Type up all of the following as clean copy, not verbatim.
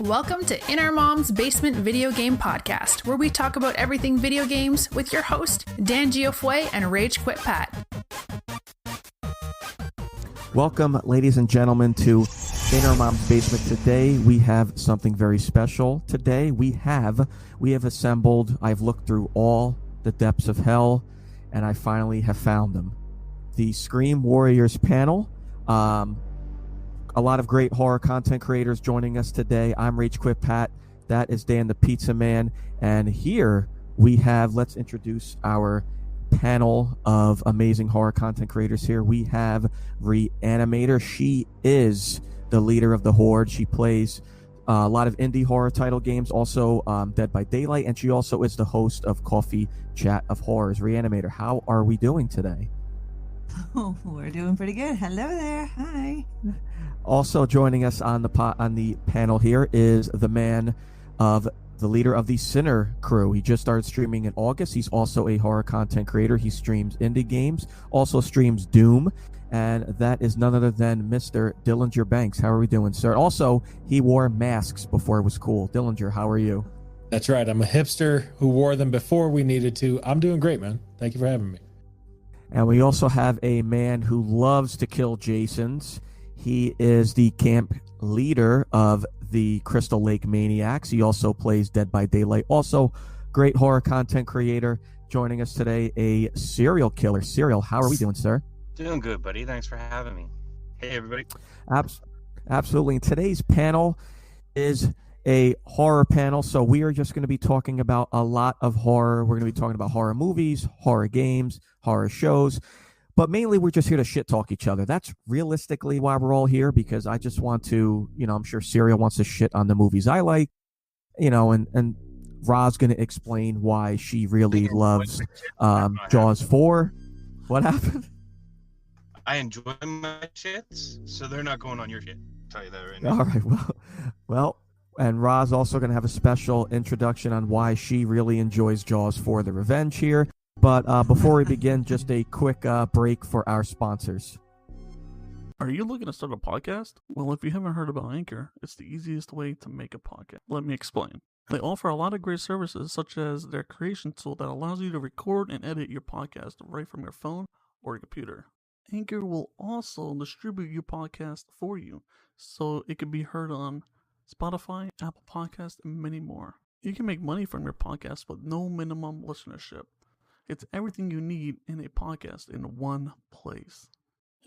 Welcome to In Our Mom's Basement Video Game Podcast, where we talk about everything video games with your host, Dan Geoffroy and Rage Quit Pat. Welcome, ladies and gentlemen, to In Our Mom's Basement. Today, we have something very special. Today, we have assembled, I've looked through all the depths of hell, and I finally have found them. The Scream Warriors panel. A lot of great horror content creators joining us today. I'm Rage Quit Pat. That is Dan the Pizza Man. And here we have, let's introduce our panel of amazing horror content creators here. We have ReAnimateHer. She is the leader of the Horde. She plays a lot of indie horror title games, also Dead by Daylight, and she also is the host of Coffee Chat of Horrors. ReAnimateHer, how are we doing today? Oh, we're doing pretty good. Hello there. Hi. Also joining us on the panel here is the man of the leader of the Sinner crew. He just started streaming in August. He's also a horror content creator. He streams indie games, also streams Doom, and that is none other than Mr. DillingerBanks. How are we doing, sir? Also, he wore masks before it was cool. Dillinger, how are you? That's right. I'm a hipster who wore them before we needed to. I'm doing great, man. Thank you for having me. And we also have a man who loves to kill Jasons. He is the camp leader of the Crystal Lake Maniacs. He also plays Dead by Daylight. Also, great horror content creator. Joining us today, a serial killer. Cer1al, how are we doing, sir? Doing good, buddy. Thanks for having me. Hey, everybody. Absolutely. And today's panel is a horror panel, so we are just going to be talking about a lot of horror. We're going to be talking about horror movies, horror games, horror shows, but mainly we're just here to shit talk each other. That's realistically why we're all here, because I just want to, I'm sure Cer1al wants to shit on the movies I like, and Ra's going to explain why she really loves Jaws 4. What happened? I enjoy my shits, so they're not going on your shit. I'll tell you that right now. All right, well. And Ra's also going to have a special introduction on why she really enjoys Jaws 4: The Revenge here. But before we begin, just a quick break for our sponsors. Are you looking to start a podcast? Well, if you haven't heard about Anchor, it's the easiest way to make a podcast. Let me explain. They offer a lot of great services, such as their creation tool that allows you to record and edit your podcast right from your phone or your computer. Anchor will also distribute your podcast for you, so it can be heard on Spotify, Apple Podcasts, and many more. You can make money from your podcast with no minimum listenership. It's everything you need in a podcast in one place.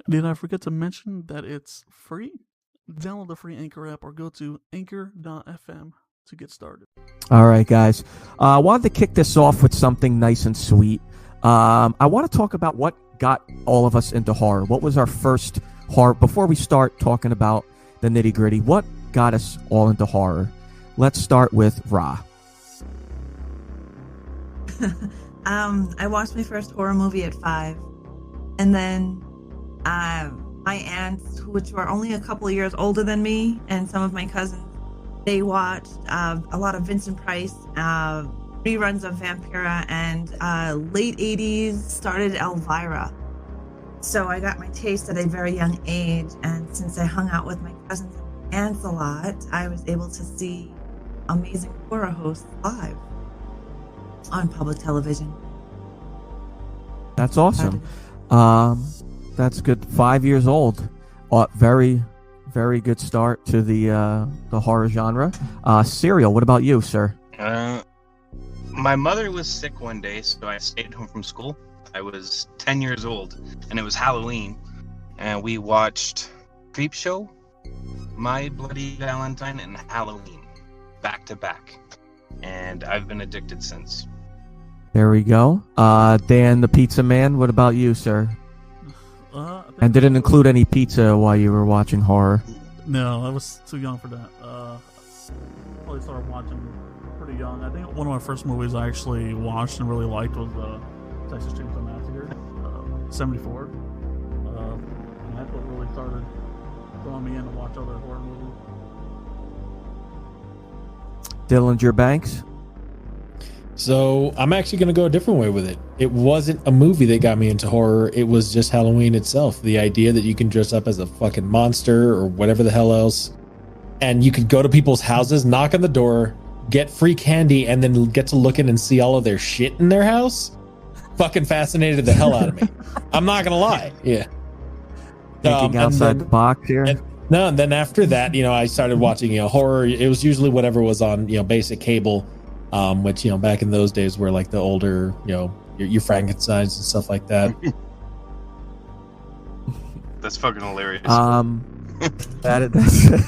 Did I forget to mention that it's free? Download the free Anchor app or go to anchor.fm to get started. All right, guys. I wanted to kick this off with something nice and sweet. I want to talk about what got all of us into horror. What was our first horror? Before we start talking about the nitty-gritty, what got us all into horror? Let's start with Ra. I watched my first horror movie at 5, and then my aunts, which were only a couple of years older than me, and some of my cousins, they watched a lot of Vincent Price, reruns of Vampira, and late 80s started Elvira. So I got my taste at a very young age, and since I hung out with my cousins and aunts a lot, I was able to see amazing horror hosts live on public television. That's awesome. That's good. 5 years old. Very, very good start to the horror genre. Cer1al, what about you, sir? My mother was sick one day, so I stayed home from school. I was 10 years old, and it was Halloween, and we watched Creepshow, My Bloody Valentine, and Halloween back to back, and I've been addicted since. There we go. Dan the Pizza Man, what about you, sir? And didn't include any pizza while you were watching horror? No, I was too young for that. Probably started watching pretty young. I think one of my first movies I actually watched and really liked was Texas Chainsaw Massacre, 74. And that's what really started drawing me in to watch other horror movies. DillingerBanks? So I'm actually going to go a different way with it. It wasn't a movie that got me into horror. It was just Halloween itself. The idea that you can dress up as a fucking monster or whatever the hell else and you could go to people's houses, knock on the door, get free candy, and then get to look in and see all of their shit in their house, fucking fascinated the hell out of me. I'm not gonna lie. Yeah. Thinking outside the box here. And then after that, I started watching, horror. It was usually whatever was on, basic cable, which, back in those days were like the older, your Frankensteins and stuff like that. That's fucking hilarious. That's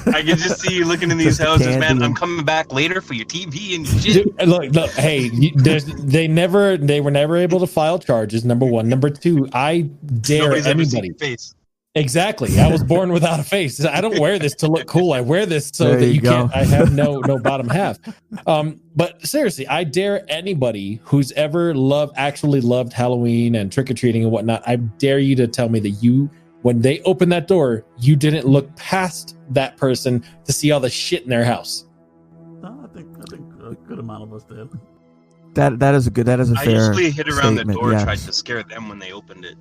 I can just see you looking in these houses, man. I'm coming back later for your TV and shit. Dude, look, hey, they were never able to file charges. Number one. Number two, I dare Nobody's ever seen anybody. your face. Exactly. I was born without a face. I don't wear this to look cool. I wear this so There that you you go. can't. I have no bottom half. But seriously, I dare anybody who's ever actually loved Halloween and trick or treating and whatnot. I dare you to tell me that when they opened that door, you didn't look past that person to see all the shit in their house. No, I think a good amount of us did. That is a I fair usually hit around the statement, door, yes. tried to scare them when they opened it.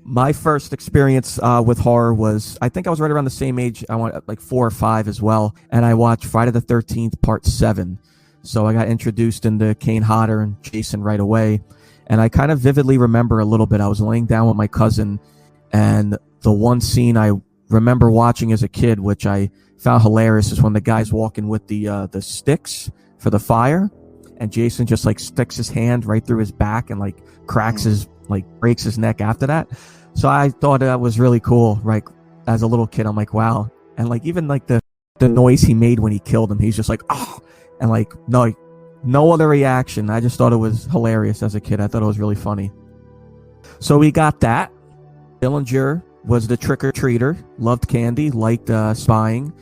My first experience with horror was, I think I was right around the same age. I went like 4 or 5 as well, and I watched Friday the 13th Part 7. So I got introduced into Kane Hodder and Jason right away, and I kind of vividly remember a little bit. I was laying down with my cousin, and the one scene I remember watching as a kid, which I found hilarious, is when the guy's walking with the sticks for the fire, and Jason just like sticks his hand right through his back and like cracks breaks his neck after that. So I thought that was really cool, right? As a little kid, I'm like, wow. And like, even like the noise he made when he killed him, he's just like, oh, and like, no other reaction. I just thought it was hilarious as a kid. I thought it was really funny. So we got that. Dillinger was the trick-or-treater, loved candy, liked spying.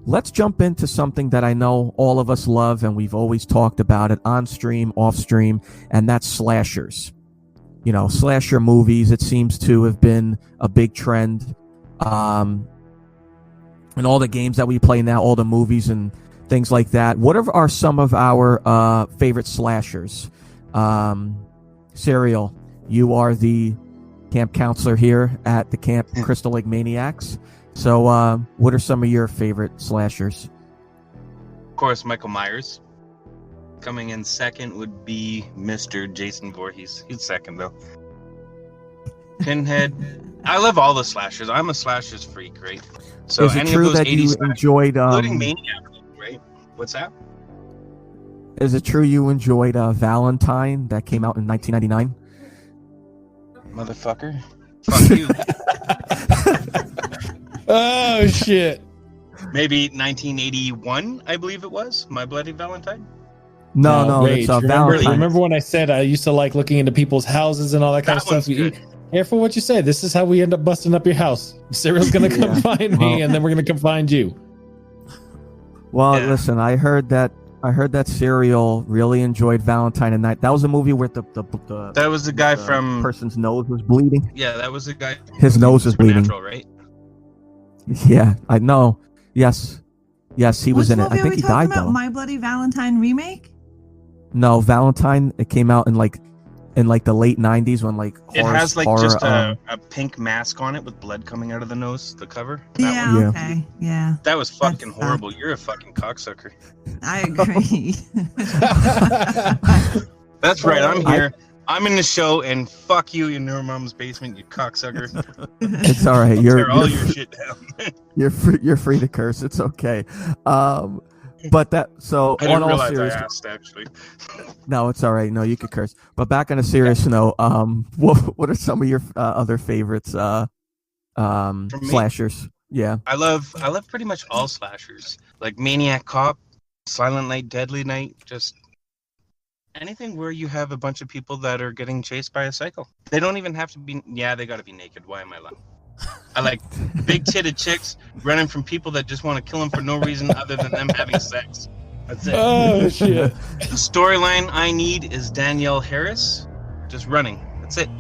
Let's jump into something that I know all of us love, and we've always talked about it on stream, off stream, and that's slashers. Slasher movies, it seems to have been a big trend. And all the games that we play now, all the movies and things like that. What are some of our favorite slashers? Cer1al, you are the camp counselor here at the Camp Crystal Lake Maniacs. So what are some of your favorite slashers? Of course, Michael Myers. Coming in second would be Mr. Jason Voorhees. He's second, though. Pinhead. I love all the slashers. I'm a slashers freak, right? So is it any true of those that 80s you slashers, enjoyed... including Maniac, right? What's that? Is it true you enjoyed Valentine that came out in 1999? Motherfucker. Fuck you. Oh, shit. Maybe 1981, I believe it was. My Bloody Valentine. No, Rage. it's Remember, Valentine. remember when I said I used to like looking into people's houses and all that kind of That stuff? one's good. Careful what you say. This is how we end up busting up your house. Cer1al's going to come Yeah. find me, and then we're going to come find you. Well, Yeah. listen, I heard that Cer1al really enjoyed Valentine and Night. That was a movie where the That was the guy from... person's nose was bleeding. Yeah, that was the guy... His nose was bleeding. Supernatural, right? Yeah, I know. Yes, he was Which in it. I movie are think we he talking died about? though. My Bloody Valentine remake? No, Valentine. It came out in the late '90s when It horror, has horror, just a pink mask on it with blood coming out of the nose, the cover. That Yeah, one? Yeah. okay. Yeah. That was fucking That's, horrible. You're a fucking cocksucker. I agree. That's right. I'm here. I'm in the show, and fuck you in your mom's basement, you cocksucker. It's all right. Tear all your shit down. You're free to curse. It's okay. But that so I on didn't all realize I serious. asked, actually. No, it's all right. No, you could curse. But back on a serious note, what are some of your other favorites? Slashers. Yeah. I love pretty much all slashers, like Maniac Cop, Silent Night, Deadly Night, just anything where you have a bunch of people that are getting chased by a cycle. They don't even have to be. Yeah, they got to be naked. Why am I lying? I like big-titted chicks running from people that just want to kill them for no reason other than them having sex. That's it. Oh, shit. The storyline I need is Danielle Harris just running. That's it.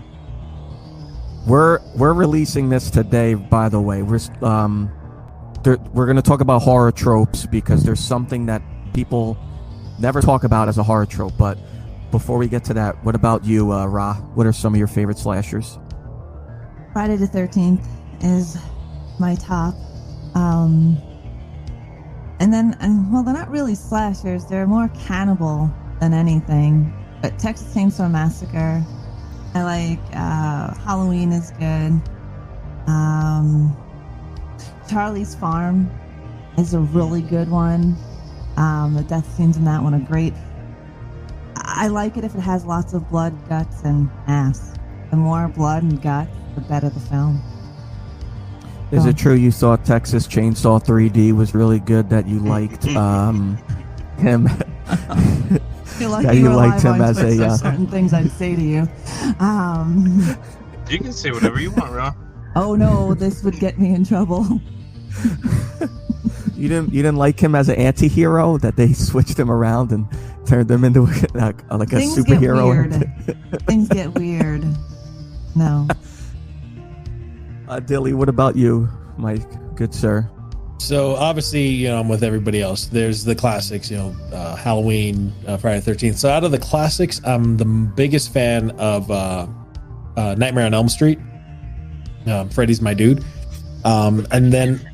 We're releasing this today, by the way. We're going to talk about horror tropes because there's something that people never talk about as a horror trope. But before we get to that, what about you, Ra? What are some of your favorite slashers? Friday the 13th. is my top. Well, they're not really slashers. They're more cannibal than anything. But Texas Chainsaw Massacre. I like Halloween is good. Charlie's Farm is a really good one. The death scenes in that one are great. I like it if it has lots of blood, guts, and ass. The more blood and guts, the better the film. Is it true you thought Texas Chainsaw 3D was really good, that you liked him? You liked him as a certain things I'd say to you. You can say whatever you want, Ra. Oh no, this would get me in trouble. You didn't like him as an anti-hero, that they switched him around and turned him into like a Things superhero? Get weird. Things get weird. No. Dilly, what about you, my good sir? So obviously, I'm with everybody else. There's the classics, Halloween, Friday the 13th. So out of the classics, I'm the biggest fan of Nightmare on Elm Street. Freddy's my dude. And then,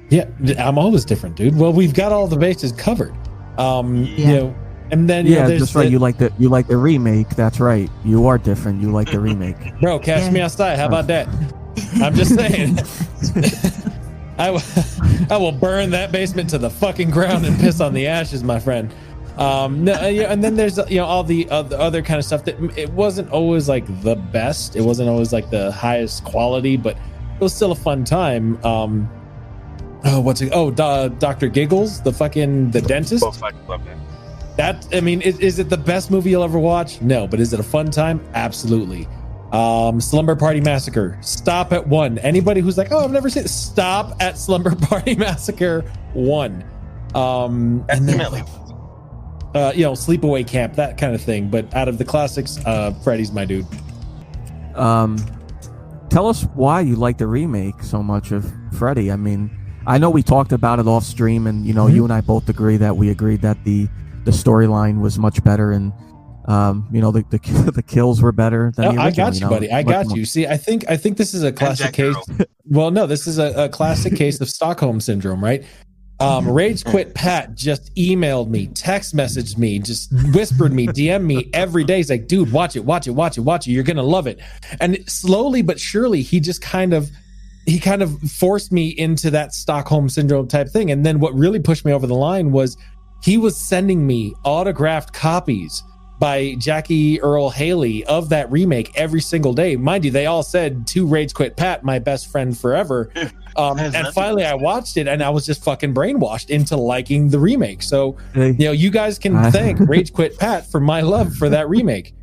yeah, I'm always different, dude. Well, we've got all the bases covered. And then that's right. You like the remake. That's right. You are different. You like the remake, bro. Catch me outside. How about that? I'm just saying. I will burn that basement to the fucking ground and piss on the ashes, my friend. And then there's all the other kind of stuff that it wasn't always like the best. It wasn't always like the highest quality, but it was still a fun time. Dr. Giggles, the dentist. Is it the best movie you'll ever watch? No, but is it a fun time? Absolutely. Slumber Party Massacre. Stop at 1. Anybody who's like, I've never seen it, stop at Slumber Party Massacre 1. And then Sleepaway Camp, that kind of thing. But out of the classics, Freddy's my dude. Tell us why you like the remake so much of Freddy. I mean, I know we talked about it off stream, and you and I both agreed that the storyline was much better, and the kills were better than the original. I got you, buddy. I got you. See, I think this is a classic case. Well, no, this is a classic case of Stockholm syndrome, right? Rage Quit Pat just emailed me, text messaged me, just whispered me, DM me every day. He's like, dude, watch it. You're gonna love it. And slowly but surely, he kind of forced me into that Stockholm syndrome type thing. And then what really pushed me over the line was he was sending me autographed copies by Jackie Earl Haley of that remake every single day. Mind you, they all said to Rage Quit Pat, my best friend forever. And finally I watched it and I was just fucking brainwashed into liking the remake. So, you guys can thank Rage Quit Pat for my love for that remake.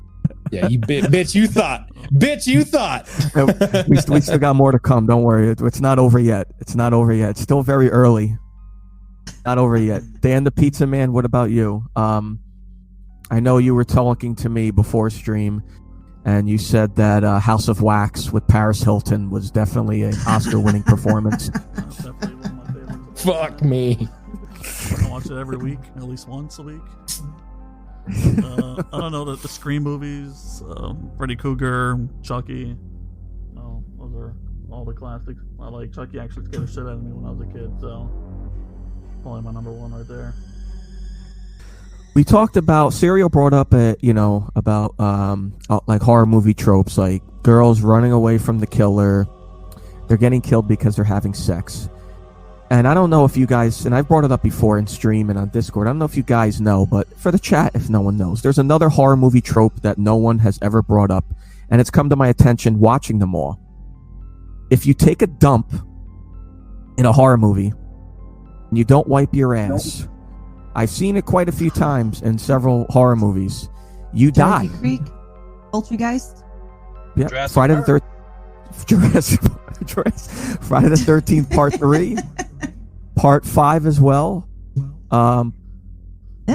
Yeah, you bitch, you thought. we still got more to come. Don't worry. It's not over yet. It's still very early. Not over yet. Dan the Pizza Man, what about you? I know you were talking to me before stream, and you said that House of Wax with Paris Hilton was definitely an Oscar-winning performance. Definitely one of my favorites. Fuck me. I watch it every week, at least once a week. I don't know, the Scream movies, Freddy Krueger, Chucky. No, those are all the classics. I like Chucky. Actually scared the shit out of me when I was a kid, so probably my number one right there. We talked about Cer1al brought up about like horror movie tropes, like girls running away from the killer. They're getting killed because they're having sex. And I don't know if you guys, and I've brought it up before in stream and on Discord, I don't know if you guys know, but for the chat, if no one knows, there's another horror movie trope that no one has ever brought up, and it's come to my attention watching them all. If you take a dump in a horror movie and you don't wipe your ass, I've seen it quite a few times in several horror movies, you die. Creek, Poltergeist. Yeah, Jurassic Friday Park. the 13th, Friday the 13th, Part 3, Part 5 as well. I'm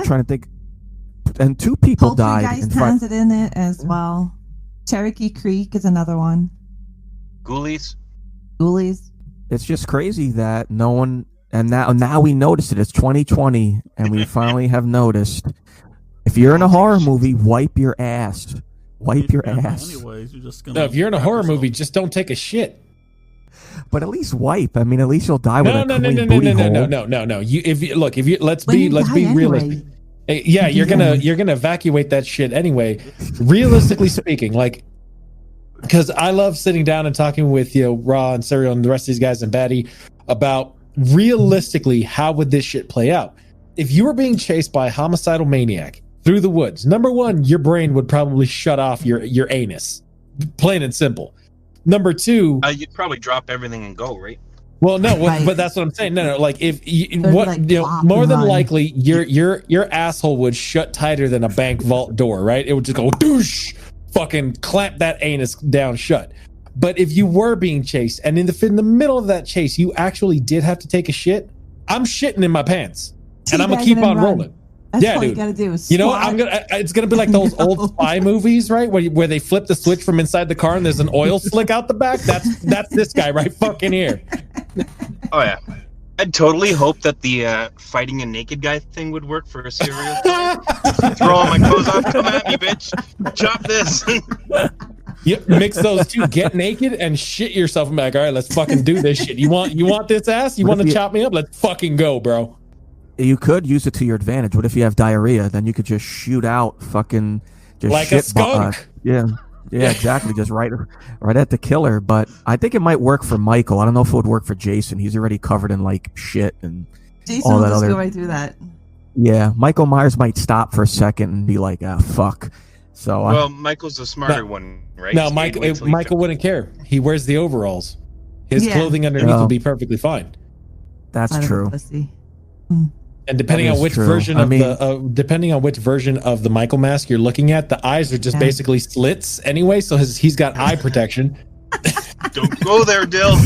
trying to think, and 2 people died. Poltergeist has it in it as well. Cherokee Creek is another one. Ghoulies. It's just crazy that no one, and now we notice it. It's 2020, and we finally have noticed. If you're in a horror movie, wipe your ass. Wipe your ass. Anyways, you're just No, if you're in a horror movie, just don't take a shit. But at least wipe. I mean, at least you'll die with No, a no, no, clean no, no, booty no, hole. no, no, no, no. Let's When be you die realistic. anyway, Yeah, you you're gonna evacuate that shit anyway. Realistically speaking, like, because I love sitting down and talking with Raw and Cer1al and the rest of these guys and Batty about realistically how would this shit play out. If you were being chased by a homicidal maniac through the woods, number one, your brain would probably shut off your anus, plain and simple. Number two, You'd probably drop everything and go, right? well, no, Right. but that's what I'm saying. No, like if you, They're what like plop more and than run. likely your asshole would shut tighter than a bank vault door, right? It would just go doosh, fucking clamp that anus down shut. But if you were being chased and in the middle of that chase, you actually did have to take a shit, I'm shitting in my pants and I'm gonna Teabag keep it and on run. rolling. That's Yeah, all you dude. gotta do is You know what? squat. It's gonna be like those old spy movies, right? Where they flip the switch from inside the car and there's an oil slick out the back. That's this guy right fucking here. Oh yeah. I'd totally hope that the fighting a naked guy thing would work for a serial killer. Throw all my clothes off, come at me, bitch. Chop this. You mix those two, get naked and shit yourself and be like, all right, let's fucking do this shit. You want this ass? You What want if to you- chop me up? Let's fucking go, bro. You could use it to your advantage. What if you have diarrhea? Then you could just shoot out fucking just Like a shit bu- skunk. yeah, exactly. Just right at the killer. But I think it might work for Michael. I don't know if it would work for Jason. He's already covered in like shit and Jason all will that just other. go right through that. Yeah, Michael Myers might stop for a second and be like, "Ah, fuck." So Well, Michael's the smarter No. one, right? No, So he'd Michael wait till he Michael wouldn't care. He wears the overalls. His Yeah. clothing underneath Yeah. will be perfectly fine. that's Out of a true. pussy. And depending That on is which true. version I of mean- depending on which version of the Michael mask you're looking at, the eyes are just Yeah. basically slits anyway. So he's got eye protection. Don't go there, Dill. All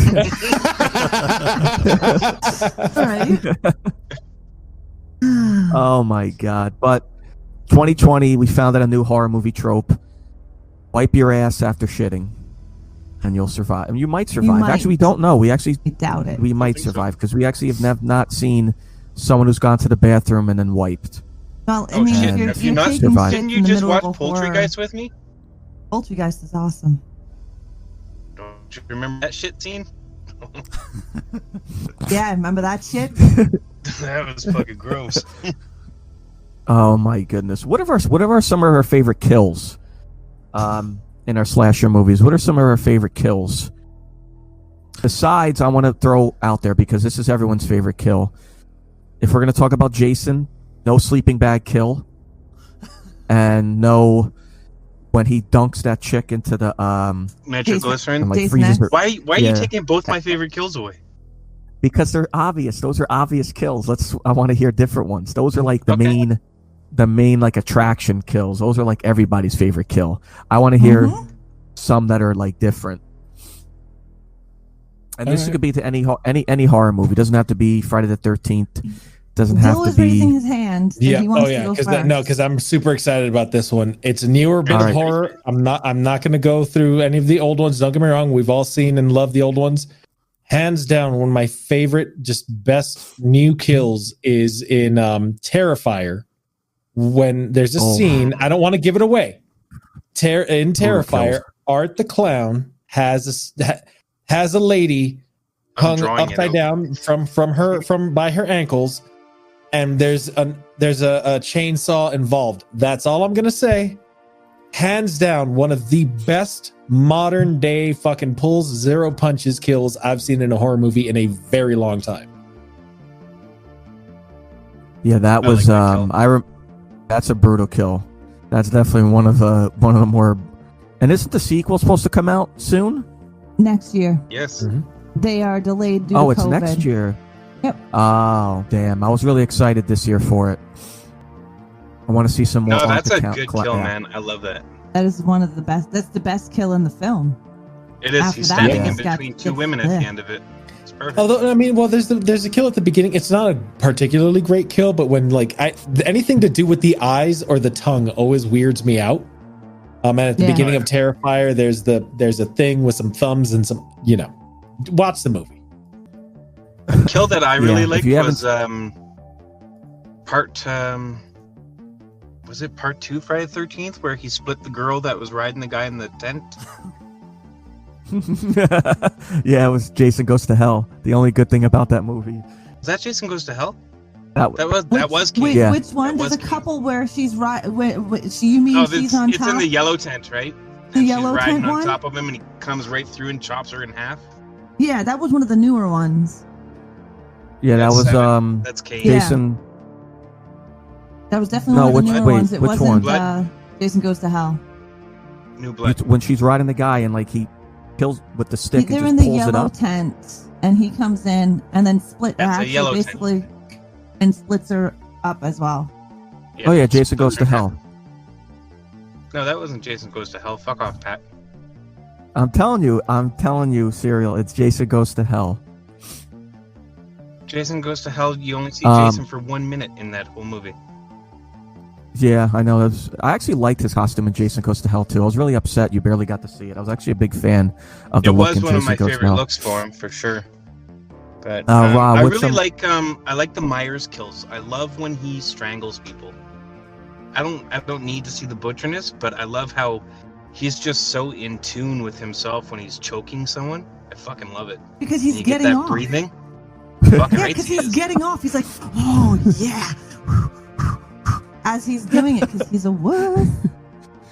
right. Oh my god! But 2020, we found out a new horror movie trope: wipe your ass after shitting, and you'll survive. And you might survive. might. Actually, we don't know. We I doubt it. might think so. survive because we actually have not seen someone who's gone to the bathroom and then wiped. Well, I Oh mean, shit! if you're, Have if you you're not? taking survived? shit Didn't in you the just middle watch of a horror- Poultrygeist with me? Poultrygeist is awesome. Don't you remember that shit scene? Yeah, remember that shit? That was fucking gross. Oh my goodness! What are some of our favorite kills? In our slasher movies, what are some of our favorite kills? Besides, I want to throw out there because this is everyone's favorite kill. If we're going to talk about Jason, no sleeping bag kill, and no when he dunks that chick into the Nitroglycerin. and like Jason freezes X. her Why are Yeah. you taking both my favorite kills away? because they're obvious. Those are obvious kills. I want to hear different ones. Those are like the Okay. main like attraction kills. Those are like everybody's favorite kill. I want to hear Mhm. some that are like different. And this Alright. could be to any horror movie. It doesn't have to be Friday the 13th. Doesn't have Dill to is raising be. his hand. So Yeah. he wants Oh yeah. to go Because first. I'm super excited about this one. It's a newer bit All of right. horror. I'm not going to go through any of the old ones. Don't get me wrong. We've all seen and loved the old ones. Hands down, one of my favorite, just best new kills is in Terrifier. When there's a Oh. scene, I don't want to give it away. In Brutal Terrifier, kills. Art the Clown has a lady I'm hung drawing it upside out. down from by her ankles, and there's a chainsaw involved. That's all I'm gonna say. Hands down, one of the best modern day fucking pulls zero punches kills I've seen in a horror movie in a very long time. Yeah, that I was like that kill. that's a brutal kill. That's definitely one of the more. And isn't the sequel supposed to come out soon? Next year. Yes. They are delayed due Oh, to it's COVID. next year. Yep. Oh, damn! I was really excited this year for it. I want to see some more. No, that's a Arthur good Cla- kill, yeah. man. I love that. That is one of the best. That's the best kill in the film. It is. After He's that, standing yeah. in it's got- between two it's women at there. the end of it. It's perfect. Although I mean, well, there's a kill at the beginning. It's not a particularly great kill, but when like anything to do with the eyes or the tongue always weirds me out. And at the Yeah. beginning of Terrifier, there's a thing with some thumbs and some watch the movie. The kill that I really Yeah, if liked you was part was it part 2 Friday the 13th where he split the girl that was riding the guy in the tent? Yeah, it was Jason Goes to Hell. The only good thing about that movie. Is that Jason Goes to Hell? That was King. Wait, Yeah. which one? That There's a was couple where she's right. You mean she's on it's top? in the yellow tent, right? The And yellow she's riding tent on one? top of him, and he comes right through and chops her in half. Yeah, that was one of the newer ones. Yeah, that That's was seven. That's Kane. Yeah. Jason. That was definitely No, one of the which- newer wait, ones. It which wasn't one? Jason Goes to Hell. New Blood. When she's riding the guy and like he kills with the stick They're and in just the pulls it yellow up. tent, and he comes in and then That's a yellow tent. basically and splits her up as well. Oh yeah, Jason Goes to Hell. No, that wasn't Jason Goes to Hell. Fuck off, Pat. I'm telling you, Cer1al. It's Jason Goes to Hell. Jason Goes to Hell. You only see Jason for 1 minute in that whole movie. Yeah, I know. I actually liked his costume in Jason Goes to Hell too. I was really upset you barely got to see it. I was actually a big fan of the It look was in one of Jason my Goes to favorite Hell. looks for him, for sure. But Rob, I what's really some- I like the Myers kills. I love when he strangles people. I don't need to see the butcherness, but I love how he's just so in tune with himself when he's choking someone. I fucking love it. Because And he's you get getting that off. breathing. Fucking Yeah, right because he he's is. getting off. He's like, oh yeah, as he's doing it, because he's a wuss.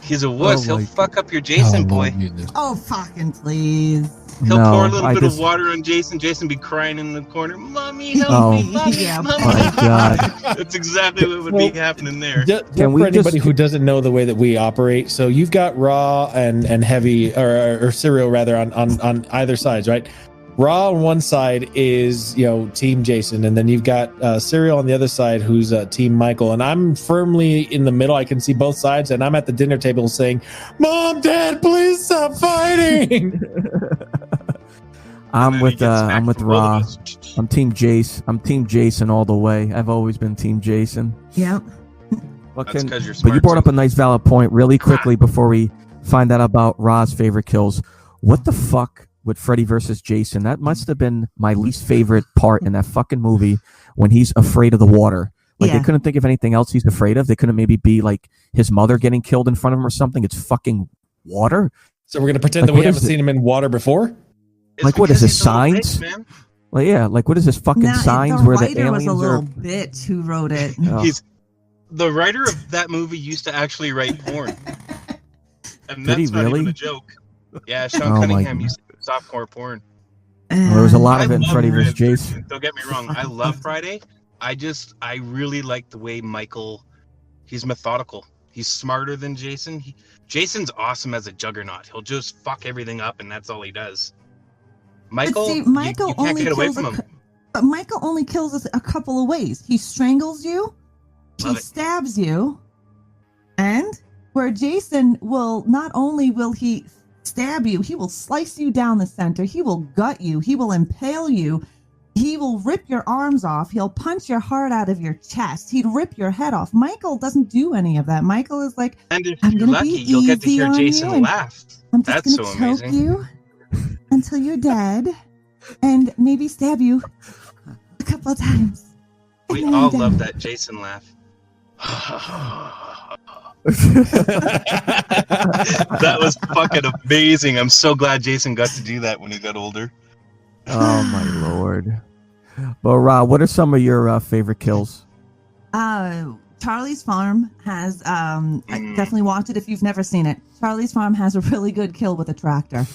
He's a wuss. Oh He'll my fuck up your Jason boy. Oh fucking please. He'll No, pour a little I bit just- of water on Jason. Jason be crying in the corner. Mommy, help Oh. me, mommy, Yeah, mommy. my God. That's exactly what would be happening there. Just Can for we anybody just- who doesn't know the way that we operate, so you've got Raw and Heavy or Cer1al rather on either sides, right? Raw on one side is Team Jason, and then you've got Cer1al on the other side who's Team Michael, and I'm firmly in the middle. I can see both sides, and I'm at the dinner table saying, "Mom, Dad, please stop fighting." And then he gets I'm smacked with from both of Ra. us. I'm Team Jace. I'm Team Jason all the way. I've always been Team Jason. Yep. But, That's 'cause you're but smart, you brought too. up a nice valid point really quickly before we find out about Ra's favorite kills. What the fuck with Freddy versus Jason? That must have been my least favorite part in that fucking movie when he's afraid of the water. Like Yeah. they couldn't think of anything else he's afraid of. They couldn't maybe be like his mother getting killed in front of him or something. It's fucking water. So we're gonna pretend Like, that we what is haven't it? seen him in water before. It's Like, what is because this, he's a little signs? bitch, man. Like yeah, like what is this fucking Now, signs the where the writer was aliens a little are? bitch who wrote it. Oh. He's the writer of that movie used to actually write porn, and Did he that's not really? even a joke. Yeah, Oh Sean my Cunningham God. used to do softcore porn. Well, there was a lot of I it in love Freddy Friday vs. the Jason. 13th. Don't get me wrong. I love Friday. I really like the way Michael. He's methodical. He's smarter than Jason. Jason's awesome as a juggernaut. He'll just fuck everything up, and that's all he does. Michael, see, you Michael can't only get away kills from him. But Michael only kills us a couple of ways. He strangles you, Love he it. stabs you, and where Jason will not only will he stab you, he will slice you down the center, he will gut you, he will impale you, he will rip your arms off, he'll punch your heart out of your chest, he'd rip your head off. Michael doesn't do any of that. Michael is like, And if I'm you're gonna lucky, be you'll get to easy hear on you Jason and laugh. I'm just That's gonna so choke amazing. you until you're dead and maybe stab you a couple of times. And We then all I'm love dead. that Jason laugh. That was fucking amazing. I'm so glad Jason got to do that when he got older. Oh my lord. Well, Rob, what are some of your favorite kills? Charlie's Farm has I definitely watch it if you've never seen it. Charlie's Farm has a really good kill with a tractor.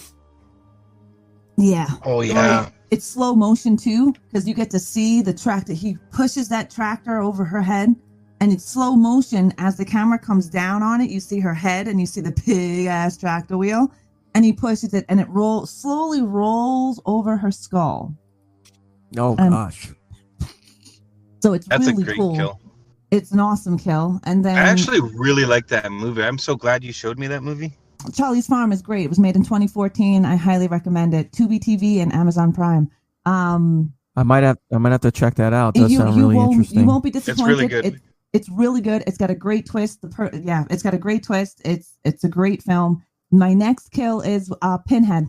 Yeah. Oh yeah. It's slow motion too, because you get to see the tractor. He pushes that tractor over her head, and it's slow motion as the camera comes down on it. You see her head, and you see the big ass tractor wheel, and he pushes it, and it slowly rolls over her skull. Oh gosh. So it's That's really a great cool. kill. It's an awesome kill. And then I actually really like that movie. I'm so glad you showed me that movie. Charlie's Farm is great. It was made in 2014. I highly recommend it. Tubi TV and Amazon Prime. I might have to check that out. Does sound really interesting. You won't be disappointed. It's really good. It's really good. It's got a great twist. It's got a great twist. It's a great film. My next kill is Pinhead,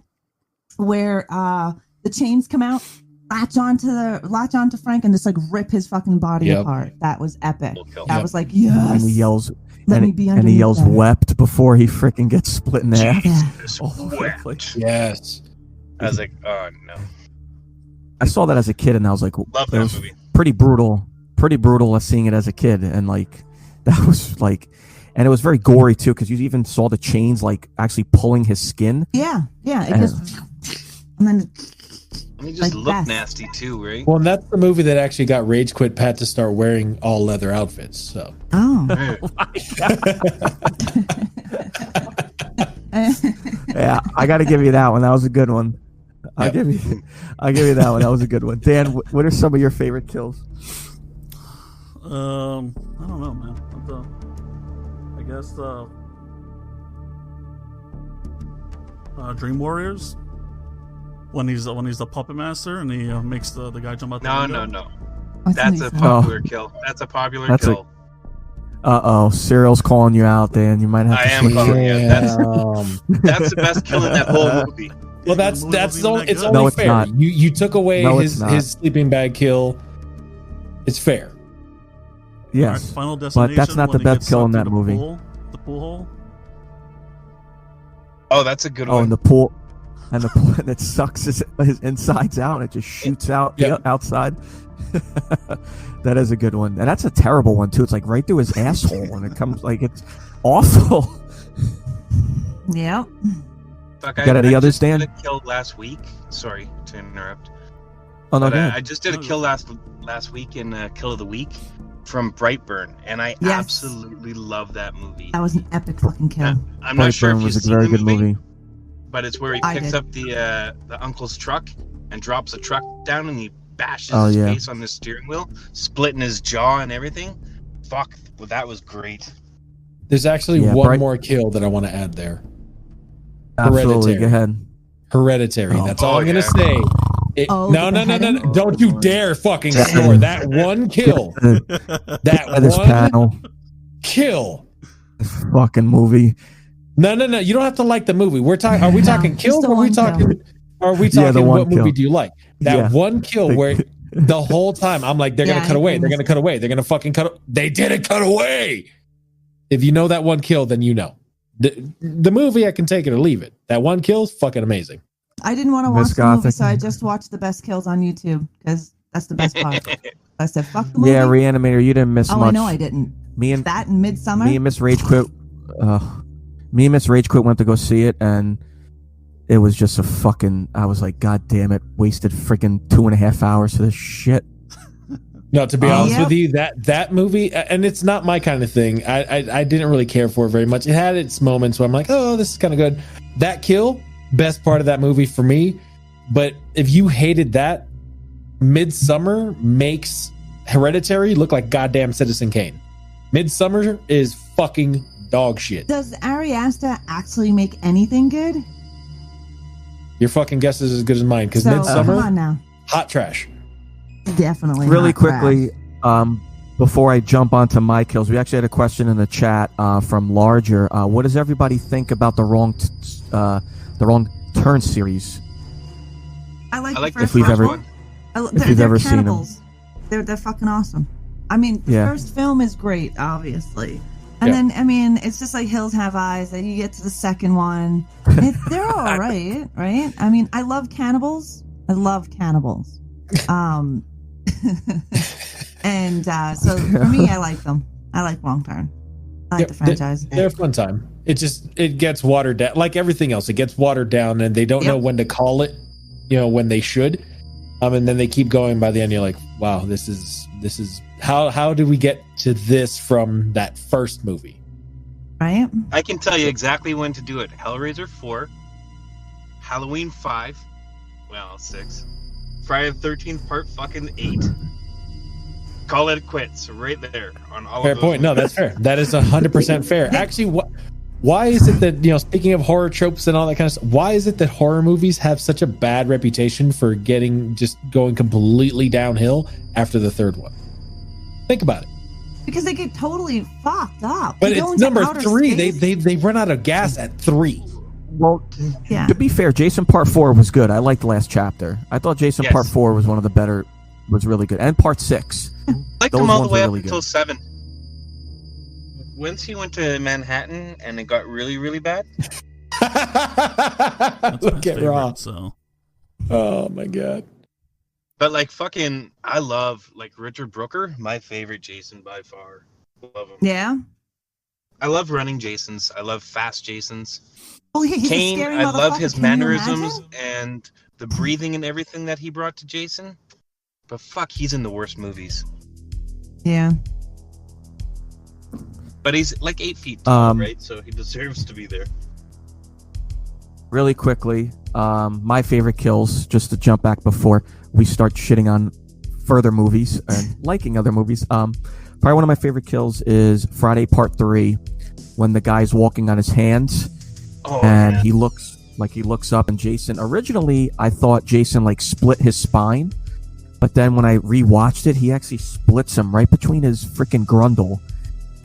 where the chains come out, latch onto Frank, and just like rip his fucking body apart. That was epic. Cool kill. That was like, yes. And he yells. Let me And, be and he underneath yells that. wept before he freaking gets split in half. Yeah. Jesus Oh, wept. Yes. I was like, oh no. I saw that as a kid, and I was like, Love it that was movie. pretty brutal seeing it as a kid, and like that was like, and it was very gory too, because you even saw the chains like actually pulling his skin. Yeah. It And- just and then I mean, just Like look best. nasty too, right? Well, and that's the movie that actually got Rage Quit Pat to start wearing all leather outfits. So oh. Yeah, I got to give you that one. That was a good one. I'll give you that one. That was a good one. Dan, what are some of your favorite kills? I don't know, man. I guess Dream Warriors. When he's the puppet master and he makes the guy jump out the window. No. I That's think a so. popular kill. That's a popular That's a- kill. Cer1al's calling you out, Dan. You might have I to am switch calling it. you. That's the best kill in that whole movie. well, The that's movie wasn't even only, that it's good. only No, it's fair. not. You took away No, it's not. his sleeping bag kill. It's fair. Yes, Alright, Final Destination. but that's not the when he best gets kill in sucked that through movie. The pool hole. Oh, that's a good Oh, one. and the pool, and it sucks his insides out, and it just shoots out Yeah. outside. That is a good one, and that's a terrible one too. It's like right through his asshole, and it comes like it's awful. Yeah. Fuck, Got any I others, just did Dan? a kill last week. Sorry to interrupt. Oh no, But Dan. I just did a kill last week in Kill of the Week from Brightburn, and I Yes. absolutely love that movie. That was an epic fucking kill. I'm not sure if Brightburn you've was a seen very the good movie. but it's where he I picks did. up the uncle's truck and drops the truck down, and he bashes Oh, his yeah. face on the steering wheel, splitting his jaw and everything. Fuck, well, that was great. There's actually Yeah, one more kill that I want to add there. Absolutely, Hereditary. go ahead. Hereditary. Oh. That's all Oh, I'm gonna yeah. say. Oh, No. the beheading? Don't you dare fucking snore. That one kill. That This one panel, kill. this fucking movie. No. You don't have to like the movie. We're talking. Are we No, talking just kills? the Or are we one kill. talking? Are we Yeah, the talking? one What movie kill. do you like? That Yeah. one kill where the whole time I'm like, they're Yeah, gonna cut away. I They're gonna cut away. They're gonna fucking cut. They didn't cut away. If you know that one kill, then you know. The movie, I can take it or leave it. That one kill is fucking amazing. I didn't want to Miss watch the movie, Gothic. so I just watched the best kills on YouTube because that's the best part. I said, "Fuck the movie." Yeah, Reanimator, you didn't miss oh, much. I know I didn't. Me and That in Midsummer. me and Miss Rage Quit. Me and Miss Rage Quit went to go see it, and it was just a fucking. I was like, God damn it! Wasted freaking 2.5 hours for this shit. No, to be Oh, honest Yep. with you, that movie, and it's not my kind of thing. I didn't really care for it very much. It had its moments where I'm like, oh, this is kind of good. That kill, best part of that movie for me. But if you hated that, Midsummer makes Hereditary look like goddamn Citizen Kane. Midsummer is fucking dog shit. Does Ari Aster actually make anything good? Your fucking guess is as good as mine because So come Midsummer, on now, hot trash. definitely. Really not trash. quickly, before I jump onto my kills, we actually had a question in the chat from Larger. What does everybody think about the Wrong Turn series? I like, I like the the first we've first ever- one. They're, you've they're ever seen 'em. cannibals. They're fucking awesome. I mean, the Yeah. first film is great, obviously, and Yeah. then I mean, it's just like Hills Have Eyes. Then you get to the second one, they're all right, right? I mean, I love cannibals. And so for me, I like them. I like Wrong Turn. I like Yep, the franchise. They're a fun time. It gets watered down like everything else. It gets watered down and they don't know Yep. when to call it, when they should. And then they keep going. By the end, you're like, wow, this is how did we get to this from that first movie? Right? I can tell you exactly when to do it. Hellraiser 4, Halloween 5, well, 6, Friday the 13th part fucking 8. Call it quits right there on all Fair of those point. No, movies. that's fair. That is 100% fair. Actually, why is it that, speaking of horror tropes and all that kind of stuff, why is it that horror movies have such a bad reputation for going completely downhill after the third one? Think about it. Because they get totally fucked up. But They go it's into number outer 3. space. They run out of gas at 3. Well, Yeah. to be fair, Jason Part 4 was good. I liked the last chapter. I thought Jason Yes. Part 4 was one of the better, was really good. And Part 6. I like Those them all the ones way are up really until good. 7. Once he went to Manhattan and it got really, really bad. That's Look my at favorite, Raw. so Oh my god. But like fucking, I love like Richard Brooker, my favorite Jason by far. Love him. Yeah. I love running Jasons. I love fast Jasons. Oh, he's a Kane, scary I love motherfucker. his Can you mannerisms imagine? and the breathing and everything that he brought to Jason. But fuck, he's in the worst movies. Yeah. But he's like 8 feet tall, right? So he deserves to be there. Really quickly, my favorite kills, just to jump back before we start shitting on further movies and liking other movies. Probably one of my favorite kills is Friday Part 3, when the guy's walking on his hands, and he looks up, and Jason. Originally, I thought Jason like split his spine, but then when I rewatched it, he actually splits him right between his freaking grundle,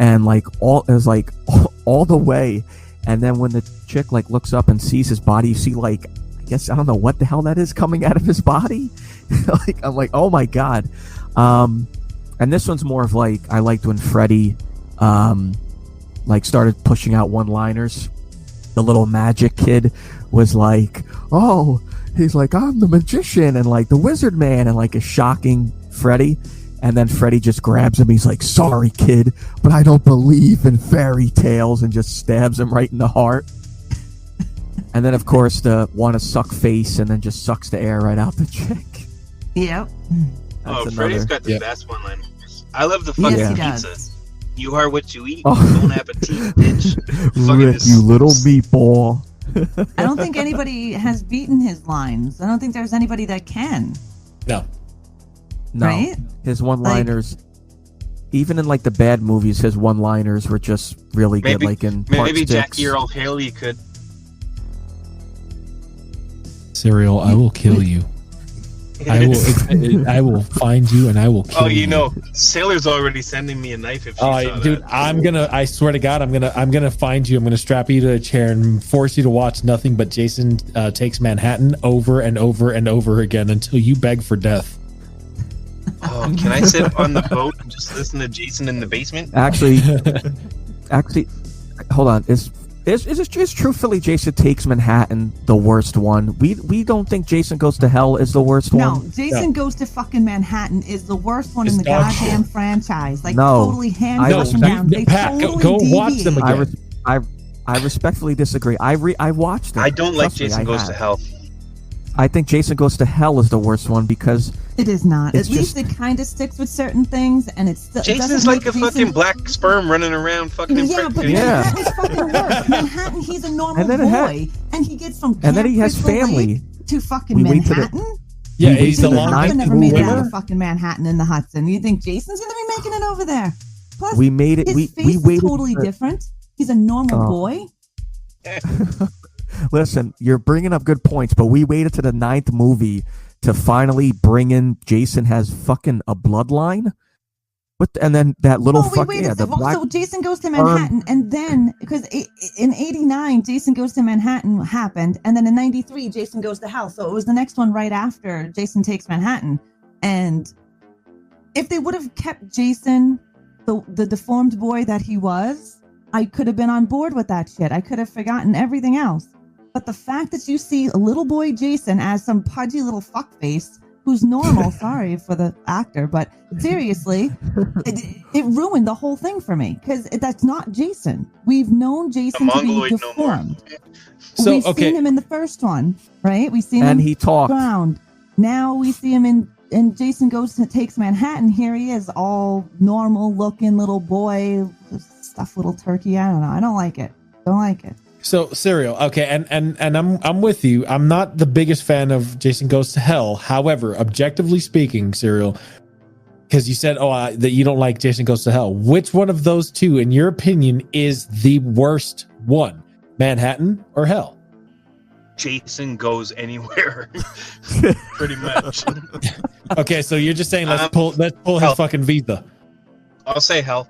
and like all the way. And then when the chick like looks up and sees his body, you see like, I guess, I don't know what the hell that is coming out of his body. Like, I'm like, oh my god. And this one's more of like, I liked when Freddy like started pushing out one-liners. The little magic kid was like, oh, he's like, I'm the magician and like the wizard man, and like is shocking Freddy. And then Freddy just grabs him. He's like, sorry, kid, but I don't believe in fairy tales, and just stabs him right in the heart. And then, of course, the want to suck face, and then just sucks the air right out the chick. Yep. Freddy's got the best one-liners. I love the fucking Yes, pizza. You are what you eat. Don't appetit, bitch. Rick, you little meatball. I don't think anybody has beaten his lines. I don't think there's anybody that can. No. No, Right? his one-liners, even in like the bad movies, his one-liners were just really good. Like in Part 6. Cer1al Kill3r could. Cer1al, I will kill you. I will find you and I will kill you. Oh, you know, Sailor's already sending me a knife if she saw dude, that. I swear to God, I'm gonna find you. I'm gonna strap you to a chair and force you to watch nothing but Jason Takes Manhattan over and over and over again until you beg for death. Oh, can I sit on the boat and just listen to Jason in the basement? Actually, hold on. Is truthfully Jason Takes Manhattan the worst one? We don't think Jason Goes to Hell is the worst one. No, Jason Goes to fucking Manhattan is the worst one in the goddamn franchise. Like, No, totally hands I up and down. They Pat, totally go deviate. watch them again. I respectfully disagree. I watched it. I don't like Trust me, Jason Goes to Hell. I think Jason Goes to Hell is the worst one because it is not. It's At least it kind of sticks with certain things, and it's still. Jason's like a fucking black sperm running around fucking. Yeah, but Manhattan's fucking worse. Manhattan, he's a normal boy, and he gets from and then he has Crystal family Lake to fucking Manhattan. Yeah, he's the Manhattan never made it out winner. of fucking Manhattan in the Hudson. You think Jason's gonna be making it over there? Plus, we made it. His We face is waited totally different. He's a normal boy. Listen, you're bringing up good points, but we waited to the 9th movie to finally bring in Jason has fucking a bloodline. And then that little So Jason Goes to Manhattan, and then because in '89 Jason Goes to Manhattan happened, and then in '93 Jason Goes to Hell. So it was the next one right after Jason Takes Manhattan. And if they would have kept Jason, the deformed boy that he was, I could have been on board with that shit. I could have forgotten everything else. But the fact that you see a little boy Jason as some pudgy little fuckface who's normal, sorry for the actor, but seriously, it ruined the whole thing for me because that's not Jason. We've known Jason to be deformed. We've seen him in the first one, right? We've seen him he talked. Ground. Now we see him in Jason Takes Manhattan. Here he is, all normal looking little boy, stuffed little turkey. I don't know. I don't like it. Don't like it. So Cer1al, okay, and I'm with you. I'm not the biggest fan of Jason Goes to Hell. However, objectively speaking, Cer1al, because you said that you don't like Jason Goes to Hell. Which one of those two, in your opinion, is the worst one? Manhattan or Hell? Jason Goes Anywhere, pretty much. Okay, so you're just saying let's pull his fucking visa. I'll say Hell.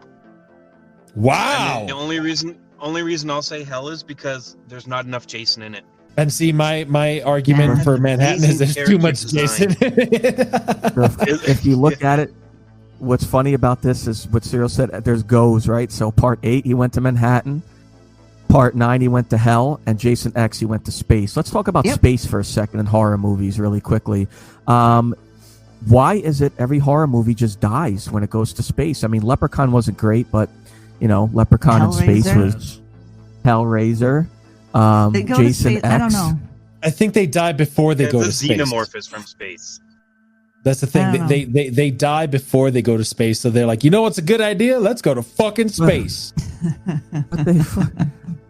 Wow. And the only reason I'll say Hell is because there's not enough Jason in it. And see, my argument for Manhattan is there's too much Jason. If you look at it, what's funny about this is what Cer1al said. There's goes, right? So Part 8, he went to Manhattan. Part 9, he went to hell, and Jason X, he went to space. Let's talk about space for a second in horror movies really quickly. Why is it every horror movie just dies when it goes to space? I mean, Leprechaun wasn't great, but, Leprechaun in space was Hellraiser. They go Jason to space. X. I don't know. I think they die before they go to space. The xenomorph is from space. That's the thing. They die before they go to space. So they're like, you know what's a good idea? Let's go to fucking space.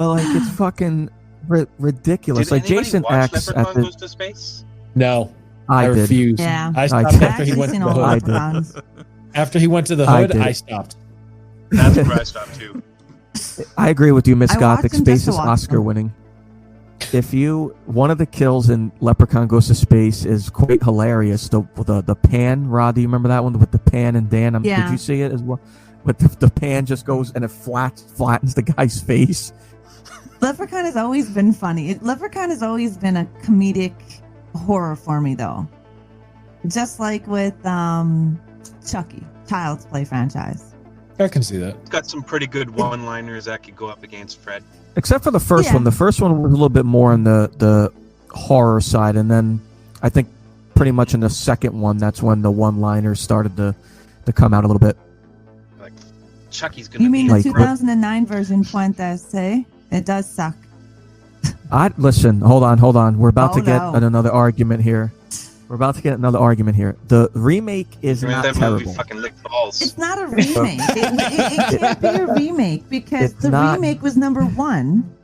It's fucking ridiculous. Did Like Jason X Leprechaun goes to space? No, I did. refused. Yeah. I stopped did. after he went to the hood. Leprechauns. After he went to the hood, I stopped. That's where I stopped too. I agree with you, Miss I Gothic. watched them Space just to is watch Oscar them. winning. One of the kills in Leprechaun Goes to Space is quite hilarious. The pan, Rod, do you remember that one with the pan and Dan? Yeah. Did you see it as well? But the pan just goes and it flattens the guy's face. Leprechaun has always been funny. Leprechaun has always been a comedic horror for me, though. Just like with Chucky, Child's Play franchise. I can see that. It's got some pretty good one-liners that could go up against Fred. Except for the first one. The first one was a little bit more on the horror side, and then I think pretty much in the second one, that's when the one-liners started to come out a little bit. Like, Chucky's gonna You mean be the 2009 version, Fuentes, eh? It does suck. Listen, hold on. We're about to get no. another argument here. The remake is not that terrible. movie fucking licked balls. It's not a remake. it can't be a remake because It's not. remake was number one.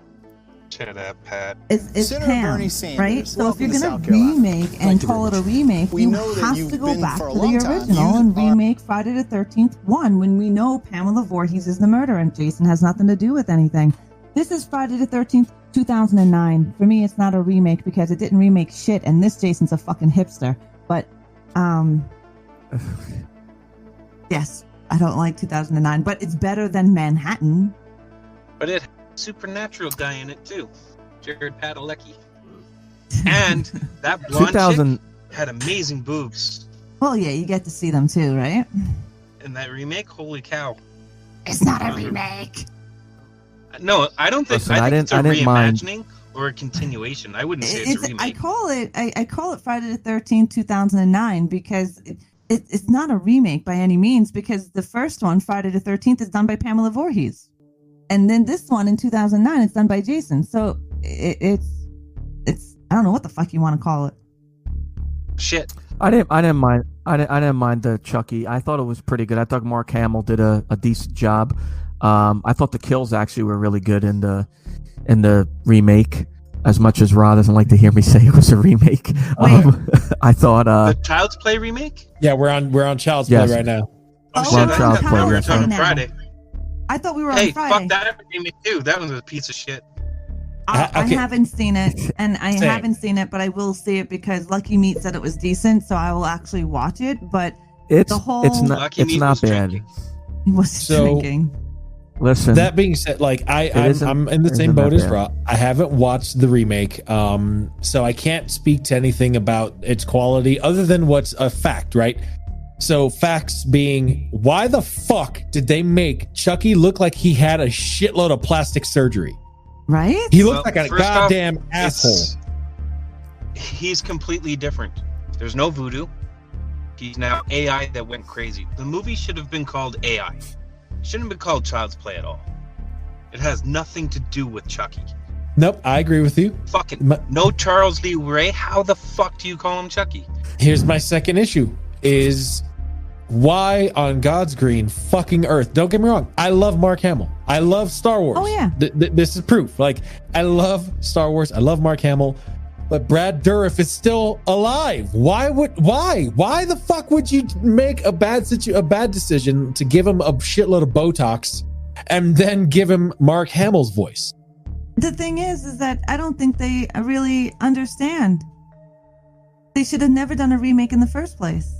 Shut up, Pat. Is Senator Pam, Bernie Sanders, right? So if welcome you're to gonna South Carolina. remake and Thank you call it very a remake, We you know that have you've to go been back for a to the long time. original You and are- remake Friday the 13th 1 when we know Pamela Voorhees is the murderer and Jason has nothing to do with anything. This is Friday the 13th, 2009. For me, it's not a remake because it didn't remake shit, and this Jason's a fucking hipster. But, yes, I don't like 2009, but it's better than Manhattan. But it had a supernatural guy in it too, Jared Padalecki. And that blonde 2000 chick had amazing boobs. Well, yeah, you get to see them too, right? In that remake, holy cow! It's not a remake. No, I don't think. Listen, I I think it's a didn't mind. reimagining or a continuation. I wouldn't say it's a remake. I call it Friday the 13th, 2009 because it's not a remake by any means because the first one, Friday the 13th, is done by Pamela Voorhees, and then this one in 2009, it's done by Jason. So it's I don't know what the fuck you want to call it. Shit. I didn't mind. I didn't mind the Chucky. I thought it was pretty good. I thought Mark Hamill did a decent job. I thought the kills actually were really good in the remake. As much as Rod doesn't like to hear me say it was a remake, I thought the Child's Play remake. Yeah, we're on Child's Yes. Play right now. Oh, Oh, We're on shit! Child's I Play, thought we were yes, talking sir. Friday. I thought we were Hey, on Friday. fuck that remake too. That was a piece of shit. I Okay. haven't seen it, and I Same. haven't seen it, but I will see it because Lucky Meat said it was decent, so I will actually watch it. But it's the whole- it's not Lucky it's Meat not was bad. drinking. he was So- drinking. Listen, That being said, like I'm in the same isn't boat that as bad. Rob. I haven't watched the remake, so I can't speak to anything about its quality other than what's a fact, right? So facts being, why the fuck did they make Chucky look like he had a shitload of plastic surgery? Right? He looked Well, like a first off, goddamn asshole. He's completely different. There's no voodoo. He's now AI that went crazy. The movie should have been called AI. It shouldn't have been called Child's Play at all. It has nothing to do with Chucky. Nope, I agree with you. Fucking no Charles Lee Ray. How the fuck do you call him Chucky? Here's my second issue is why on God's green fucking earth? Don't get me wrong. I love Mark Hamill. I love Star Wars. Oh, yeah. This is proof. Like, I love Star Wars. I love Mark Hamill. But Brad Dourif is still alive. Why the fuck would you make a bad decision to give him a shitload of Botox and then give him Mark Hamill's voice? The thing is that I don't think they really understand. They should have never done a remake in the first place.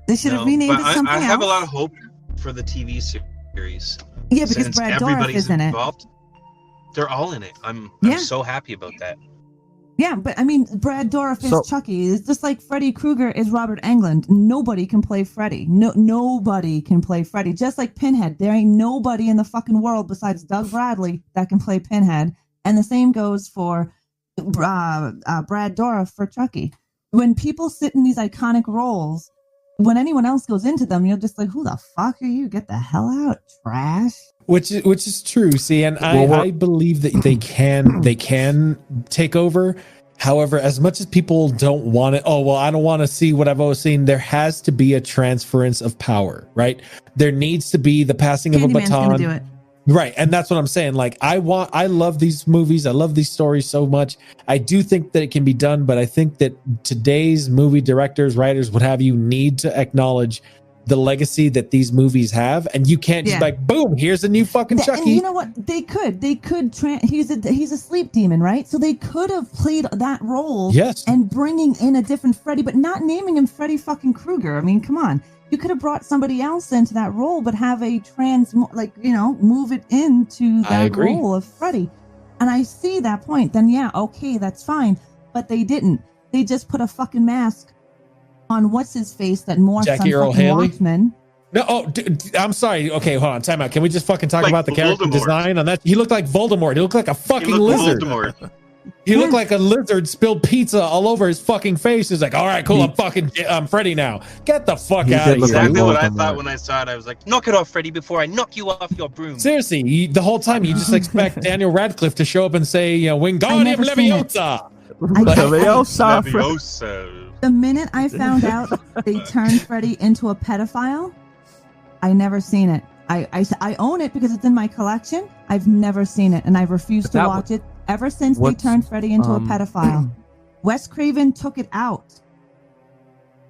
They should have renamed it something else. I have a lot of hope for the TV series. Yeah, because Since Brad Dourif everybody's is in it. involved, they're all in it. I'm Yeah. so happy about that. Yeah, but I mean, Brad Dourif is Chucky. It's just like Freddy Krueger is Robert Englund. Nobody can play Freddy. Nobody can play Freddy. Just like Pinhead. There ain't nobody in the fucking world besides Doug Bradley that can play Pinhead. And the same goes for Brad Dourif for Chucky. When people sit in these iconic roles, when anyone else goes into them, you're just like, who the fuck are you? Get the hell out, trash. Which is true. See, and I believe that they can take over. However, as much as people don't want it, I don't want to see what I've always seen. There has to be a transference of power, right? There needs to be the passing of a baton. Do it. Right. And that's what I'm saying. Like, I love these movies. I love these stories so much. I do think that it can be done, but I think that today's movie directors, writers, what have you, need to acknowledge the legacy that these movies have, and you can't just like, boom, here's a new fucking Chucky. And you know what? They could. He's a sleep demon, right? So they could have played that role, yes, and bringing in a different Freddy, but not naming him Freddy fucking Krueger. I mean, come on. You could have brought somebody else into that role, but have a move it into that role of Freddy. And I see that point. Then okay, that's fine. But they didn't. They just put a fucking mask on what's his face that morphs Jackie on Earl fucking Haley? Watchmen. No, dude, I'm sorry. Okay, hold on. Time out. Can we just fucking talk about the character Voldemort. design on that? He looked like Voldemort. He looked like a fucking lizard. He looked like a lizard spilled pizza all over his fucking face. He's like, all right, cool. I'm Freddy now. Get the fuck out of here. Exactly what I thought when I saw it. I was like, knock it off, Freddy, before I knock you off your broom. Seriously, the whole time you just expect Daniel Radcliffe to show up and say, Wingardium Leviosa. The minute I found out they turned Freddy into a pedophile, I never seen it. I own it because it's in my collection. I've never seen it, and I've refused to watch it ever since they turned Freddy into a pedophile. Wes Craven took it out.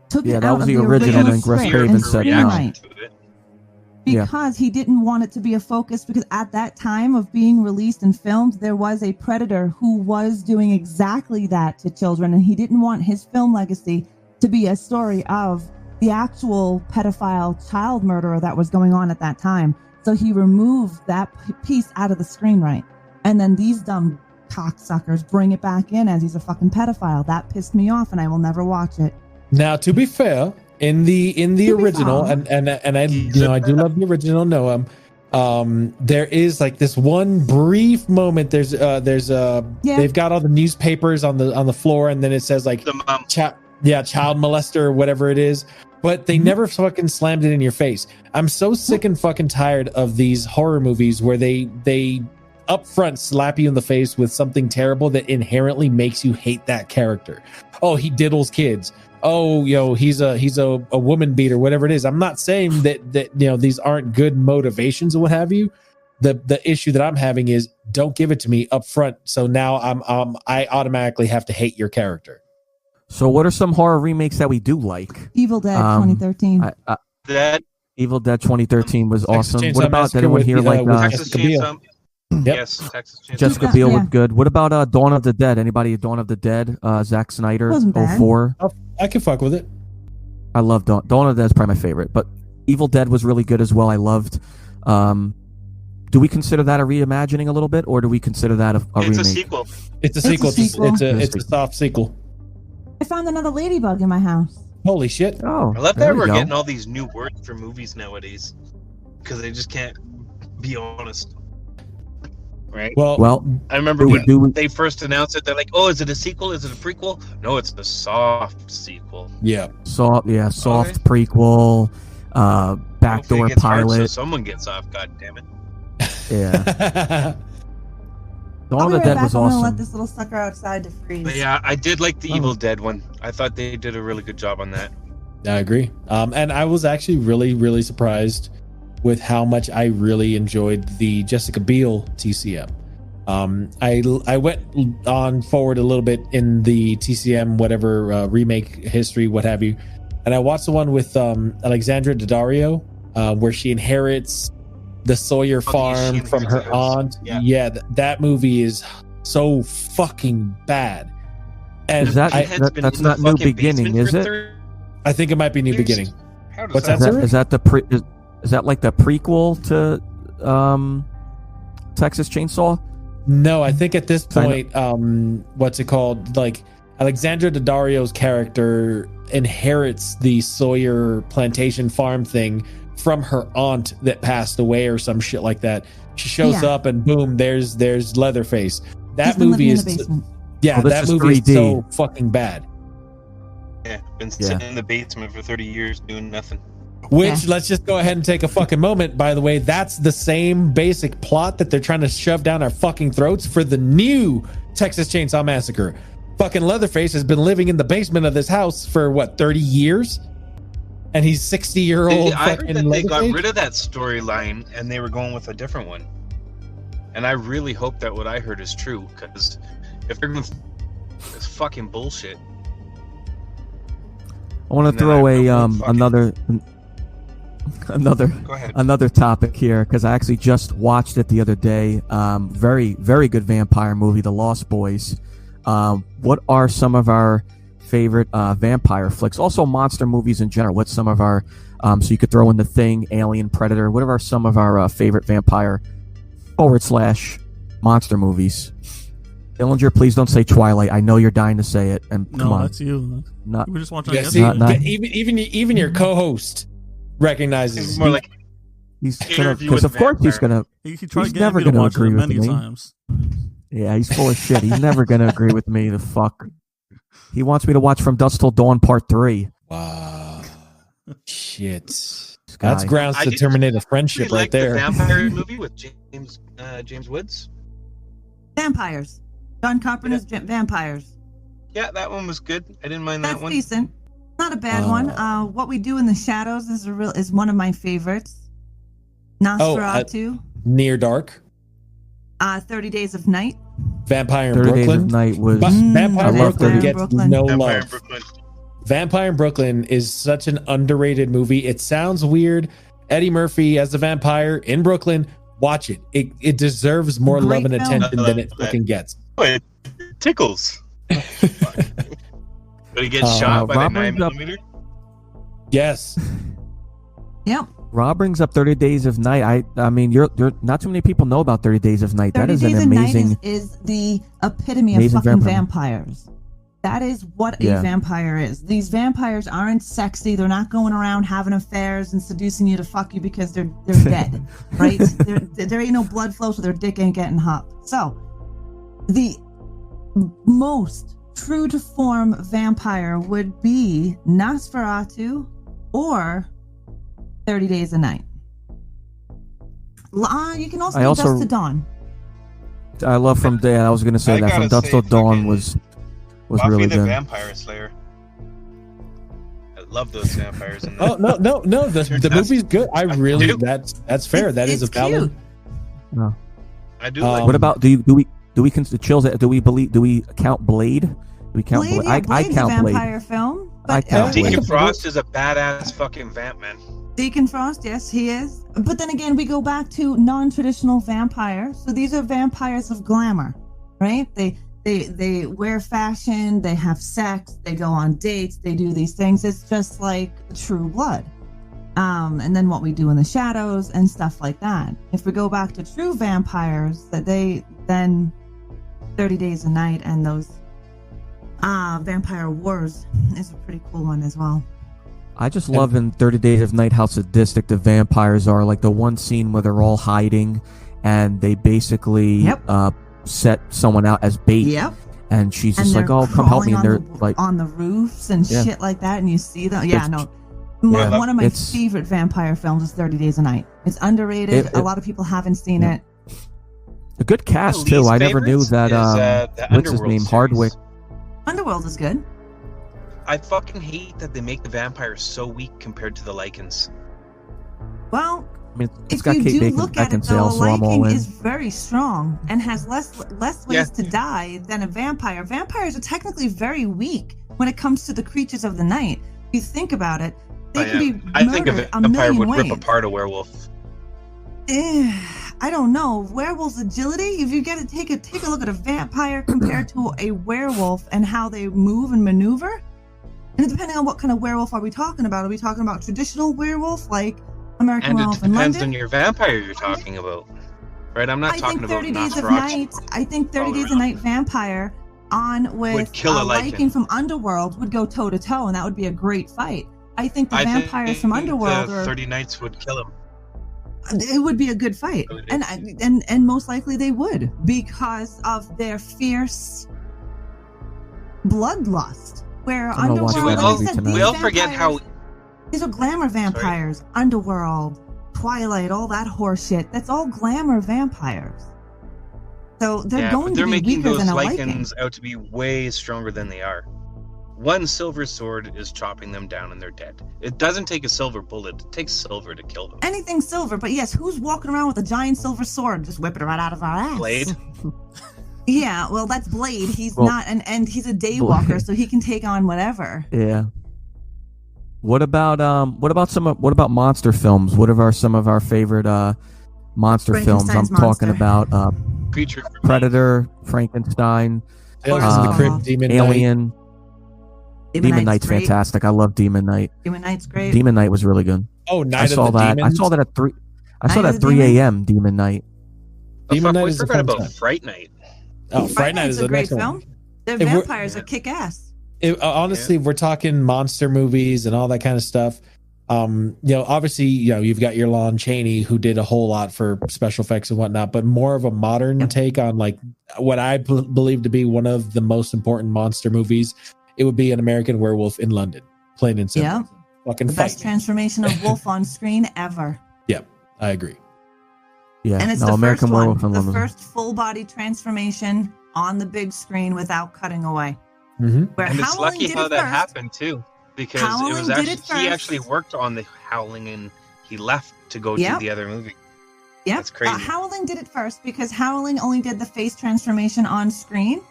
That was the original, and Wes Craven said no. Because he didn't want it to be a focus, because at that time of being released and filmed, there was a predator who was doing exactly that to children, and he didn't want his film legacy to be a story of the actual pedophile child murderer that was going on at that time. So he removed that piece out of the screenwrite. And then these dumb cocksuckers bring it back in as he's a fucking pedophile. That pissed me off, and I will never watch it. Now, to be fair, in the original, and I I do love the original Noam. There is like this one brief moment. There's they've got all the newspapers on the floor, and then it says like child molester or whatever it is. But they never fucking slammed it in your face. I'm so sick and fucking tired of these horror movies where they up front slap you in the face with something terrible that inherently makes you hate that character. Oh, he diddles kids. Oh, he's a woman beater, whatever it is. I'm not saying that these aren't good motivations or what have you. The issue that I'm having is don't give it to me up front. So now I automatically have to hate your character. So what are some horror remakes that we do like? Evil Dead 2013. Evil Dead 2013 was awesome. What about anyone here like Texas Chainsaw? Yes, Texas Chainsaw. Jessica Biel was good. What about Dawn of the Dead? Anybody Dawn of the Dead? Zack Snyder, 04. I can fuck with it. I love Dawn of the Dead is probably my favorite, but Evil Dead was really good as well. I loved. Do we consider that a reimagining a little bit, or do we consider that a remake? It's a sequel. It's a sequel. It's a soft sequel. I found another ladybug in my house. Holy shit! Oh, I love that we're getting all these new words for movies nowadays because they just can't be honest. Right. Well, I remember when they first announced it. They're like, "Oh, is it a sequel? Is it a prequel?" No, it's a soft sequel. Yeah. Soft prequel. Backdoor pilot. So someone gets off. God damn it. Yeah. Dawn of the Dead was awesome. I'm gonna let this little sucker outside to freeze. But yeah, I did like the Evil Dead one. I thought they did a really good job on that. I agree. And I was actually really, really surprised with how much I really enjoyed the Jessica Biel TCM. I went on forward a little bit in the TCM, whatever remake history, what have you, and I watched the one with Alexandra Daddario, where she inherits the Sawyer farm from her aunt. Yeah, that movie is so fucking bad. And that's not New Beginning, is it? I think it might be New Beginning. What's that? Is that like the prequel to Texas Chainsaw? No, I think at this point, what's it called? Like Alexandra Daddario's character inherits the Sawyer plantation farm thing from her aunt that passed away or some shit like that. She shows up and boom, there's Leatherface. That movie is that movie is so fucking bad. Yeah, been sitting in the basement for 30 years doing nothing. Which, let's just go ahead and take a fucking moment. By the way, that's the same basic plot that they're trying to shove down our fucking throats for the new Texas Chainsaw Massacre. Fucking Leatherface has been living in the basement of this house for 30 years? And he's 60-year-old. I heard that they got rid of that storyline and they were going with a different one. And I really hope that what I heard is true, because if they're going to it's fucking bullshit. I want to throw another topic here, because I actually just watched it the other day. Very, very good vampire movie, The Lost Boys. What are some of our favorite vampire flicks? Also monster movies in general. What's some of our so you could throw in The Thing, Alien, Predator. What are some of our favorite vampire / monster movies? Dillinger, please don't say Twilight. I know you're dying to say it. And come on, that's you. Not, we were just watching. Even your co-host recognizes. More like he's gonna, because of course he's gonna. He's never gonna agree with me. Times. Yeah, he's full of shit. He's never gonna agree with me. The fuck. He wants me to watch From Dusk Till Dawn Part 3. Wow. Shit. That's grounds to terminate a friendship right there. The vampire movie with James Woods. Vampires. John Carpenter's Vampires. Yeah, that one was good. I didn't mind that one. That's decent. Not a bad one. What We Do in the Shadows is one of my favorites. Nosferatu. Near Dark. 30 Days of Night. Vampire in 30 Brooklyn. Days of Night was. Vampire in Brooklyn gets no love. Brooklyn. Vampire in Brooklyn is such an underrated movie. It sounds weird. Eddie Murphy as the vampire in Brooklyn. Watch it. It deserves more love and attention than it fucking gets. Oh, it tickles. But he gets shot by the 9mm. Yes. Yep. Rob brings up 30 Days of Night. I mean, you're not too many people know about 30 Days of Night. That is an amazing. Is the epitome of fucking vampires. That is what a vampire is. These vampires aren't sexy. They're not going around having affairs and seducing you to fuck you because they're dead, right? There ain't no blood flow, so their dick ain't getting hot. So, the most true to form vampire would be Nosferatu or 30 Days a Night. You can also do Dusk to Dawn. I love From Day. I was going to say that From Dusk Till Dawn was Buffy really the good. Vampire Slayer. I love those vampires. In oh no! The movie's good. I really that's fair. That is a valid. No. I do. Like what about do we consider do we count Blade? Do we count Blade? I count Blade. Vampire film. I count Blade. Deacon Frost is a badass fucking vamp man. Deacon Frost, yes, he is. But then again, we go back to non-traditional vampires. So these are vampires of glamour, right? They wear fashion, they have sex, they go on dates, they do these things. It's just like True Blood. And then What We Do in the Shadows and stuff like that. If we go back to true vampires, then 30 Days a Night and those Vampire Wars is a pretty cool one as well. I just love in 30 Days of Night how sadistic the vampires are. Like the one scene where they're all hiding and they basically set someone out as bait. Yep. And she's just like, "Oh, come help me!" And they're like on the roofs and shit like that, and you see them. Yeah, one of my favorite vampire films is 30 Days a Night. It's underrated. A lot of people haven't seen it. A good cast too. I never knew that. What's his name? Hardwick. Underworld is good. I fucking hate that they make the vampires so weak compared to the Lycans. Well, I mean, if you do look at it, though, a Lycan is very strong and has less ways to die than a vampire. Vampires are technically very weak when it comes to the creatures of the night. If you think about it, they can be murdered. I think a vampire would rip apart a werewolf. I don't know. Werewolves' agility. If you get to take a look at a vampire compared to a werewolf and how they move and maneuver, and depending on what kind of werewolf are we talking about? Are we talking about traditional werewolf like American Werewolf in London? And it depends on your vampire you're talking about. right? I'm not I talking think about 30 Days of Nosferatu. Night. I think 30 Days of Night Vampire on with Would kill a Lycan. Lycan from Underworld would go toe to toe, and that would be a great fight. I think the vampires from Underworld the 30 Nights would kill him. It would be a good fight, and most likely they would, because of their fierce bloodlust. Where I'm gonna watch Underworld, that like I movie said, tonight. We all forget how. these are glamour vampires. Underworld, Twilight, all that horse shit. That's all glamour vampires. So they're Yeah, going but to they're be making weaker those than a Lycan. Lycans out to be way stronger than they are. One silver sword is chopping them down and they're dead. It doesn't take a silver bullet. It takes silver to kill them. Anything silver, but yes, who's walking around with a giant silver sword just whipping it right out of our ass? Blade. Yeah, well, that's Blade. He's Well, not, and he's a daywalker, so he can take on whatever. Yeah. What about monster films? What are some of our favorite monster films? I'm Frankenstein's talking monster. about Creature. Predator, Frankenstein, Tales of the Uh, Crypt, Demon Knight. Alien. Demon Knight's great. fantastic. I love Demon Knight. Demon Knight's great. Demon Knight was really good. Oh, Night I saw of the that. Demons. I saw that at 3. I saw Night that of at the 3 Demons? a.m. Demon Night. Demon Knight We is a forgot fun about time. Fright Night. Oh, Fright Night Night's is a the great next film. one. Their If we're- vampires are kick ass. Honestly, we're talking monster movies and all that kind of stuff. Obviously, you've got your Lon Chaney, who did a whole lot for special effects and whatnot, but more of a modern take on like what I believe to be one of the most important monster movies. It would be An American Werewolf in London, plain and simple. Yeah. Fucking The fight. best transformation of wolf on screen ever. Yep, I agree. Yeah. And it's no, the American first Werewolf in one, the London. first full body transformation on the big screen without cutting away. Mm-hmm. Where And it's Howling lucky did how it that first. happened too, because Howling it was did actually it he first. actually worked on the Howling and he left to go Yep. to the other movie. Yeah, That's crazy. Howling did it first because Howling only did the face transformation on screen.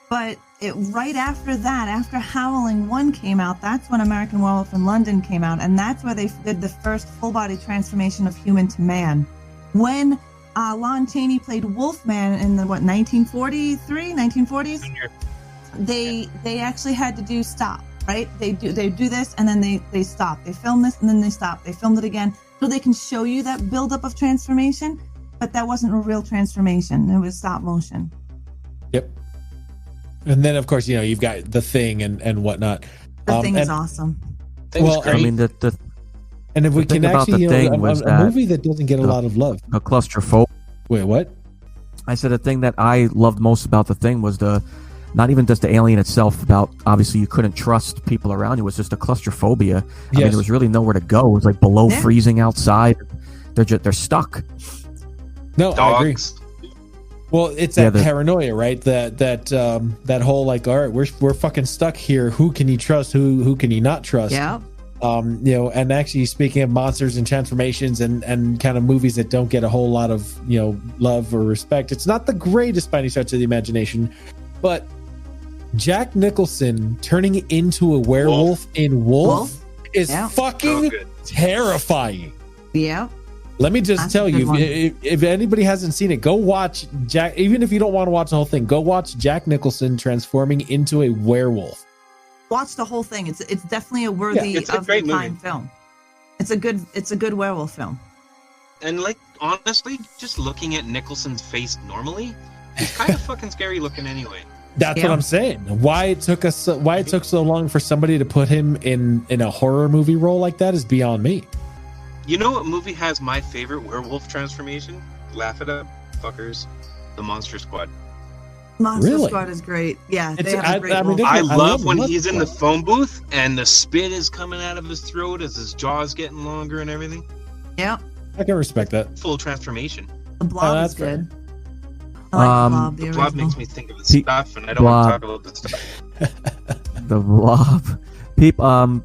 But right after that, after Howling 1 came out, that's when American Werewolf in London came out. And that's where they did the first full body transformation of human to man. When Lon Chaney played Wolfman in the, 1943, 1940s? They actually had to do stop, right? They do this and then they stop. They film this and then they stop. They filmed it again so they can show you that buildup of transformation. But that wasn't a real transformation. It was stop motion. Yep. And then, of course, you've got The Thing and whatnot. The Thing is and- awesome. Thing's Well, great. I mean, the And if we thing can about actually, The Thing was a that movie that doesn't get a the- lot of love. claustrophobic. Wait, what? I said the thing that I loved most about the thing was not even just the alien itself. About obviously you couldn't trust people around you. It was just the claustrophobia. I mean, Yes. there was really nowhere to go. It was like below Yeah. freezing outside. They're stuck. No, I agree. Dogs. Well, it's Yeah, that paranoia, right? That whole like, all right, we're fucking stuck here. Who can you trust? Who can you not trust? Yeah. And actually speaking of monsters and transformations and kind of movies that don't get a whole lot of love or respect, it's not the greatest by any stretch of the imagination, but Jack Nicholson turning into a werewolf in Wolf is Yeah. fucking So good. terrifying. Yeah. Let me just That's tell a good you, one. if anybody hasn't seen it, go watch Jack. Even if you don't want to watch the whole thing, go watch Jack Nicholson transforming into a werewolf. Watch the whole thing. It's definitely a worthy it's a of great the time movie. film. It's a good werewolf film. And like honestly, just looking at Nicholson's face normally, he's kind of fucking scary looking anyway. That's Yeah. what I'm saying. Why it took so long for somebody to put him in a horror movie role like that is beyond me. You know what movie has my favorite werewolf transformation? Laugh it up, fuckers. The Monster Squad. Monster Really? Squad is great. Yeah, It's- they have a great I mean, wolf. they- I I love love when Monster he's in the Squad. phone booth and the spit is coming out of his throat as his jaw's getting longer and everything. Yeah, I can respect that. Full transformation. the Blob that's is fair. good. I like Um, the Blob, the The original. Blob makes me think of the Pete- stuff, and I don't want to Blob. talk about the stuff. The Blob.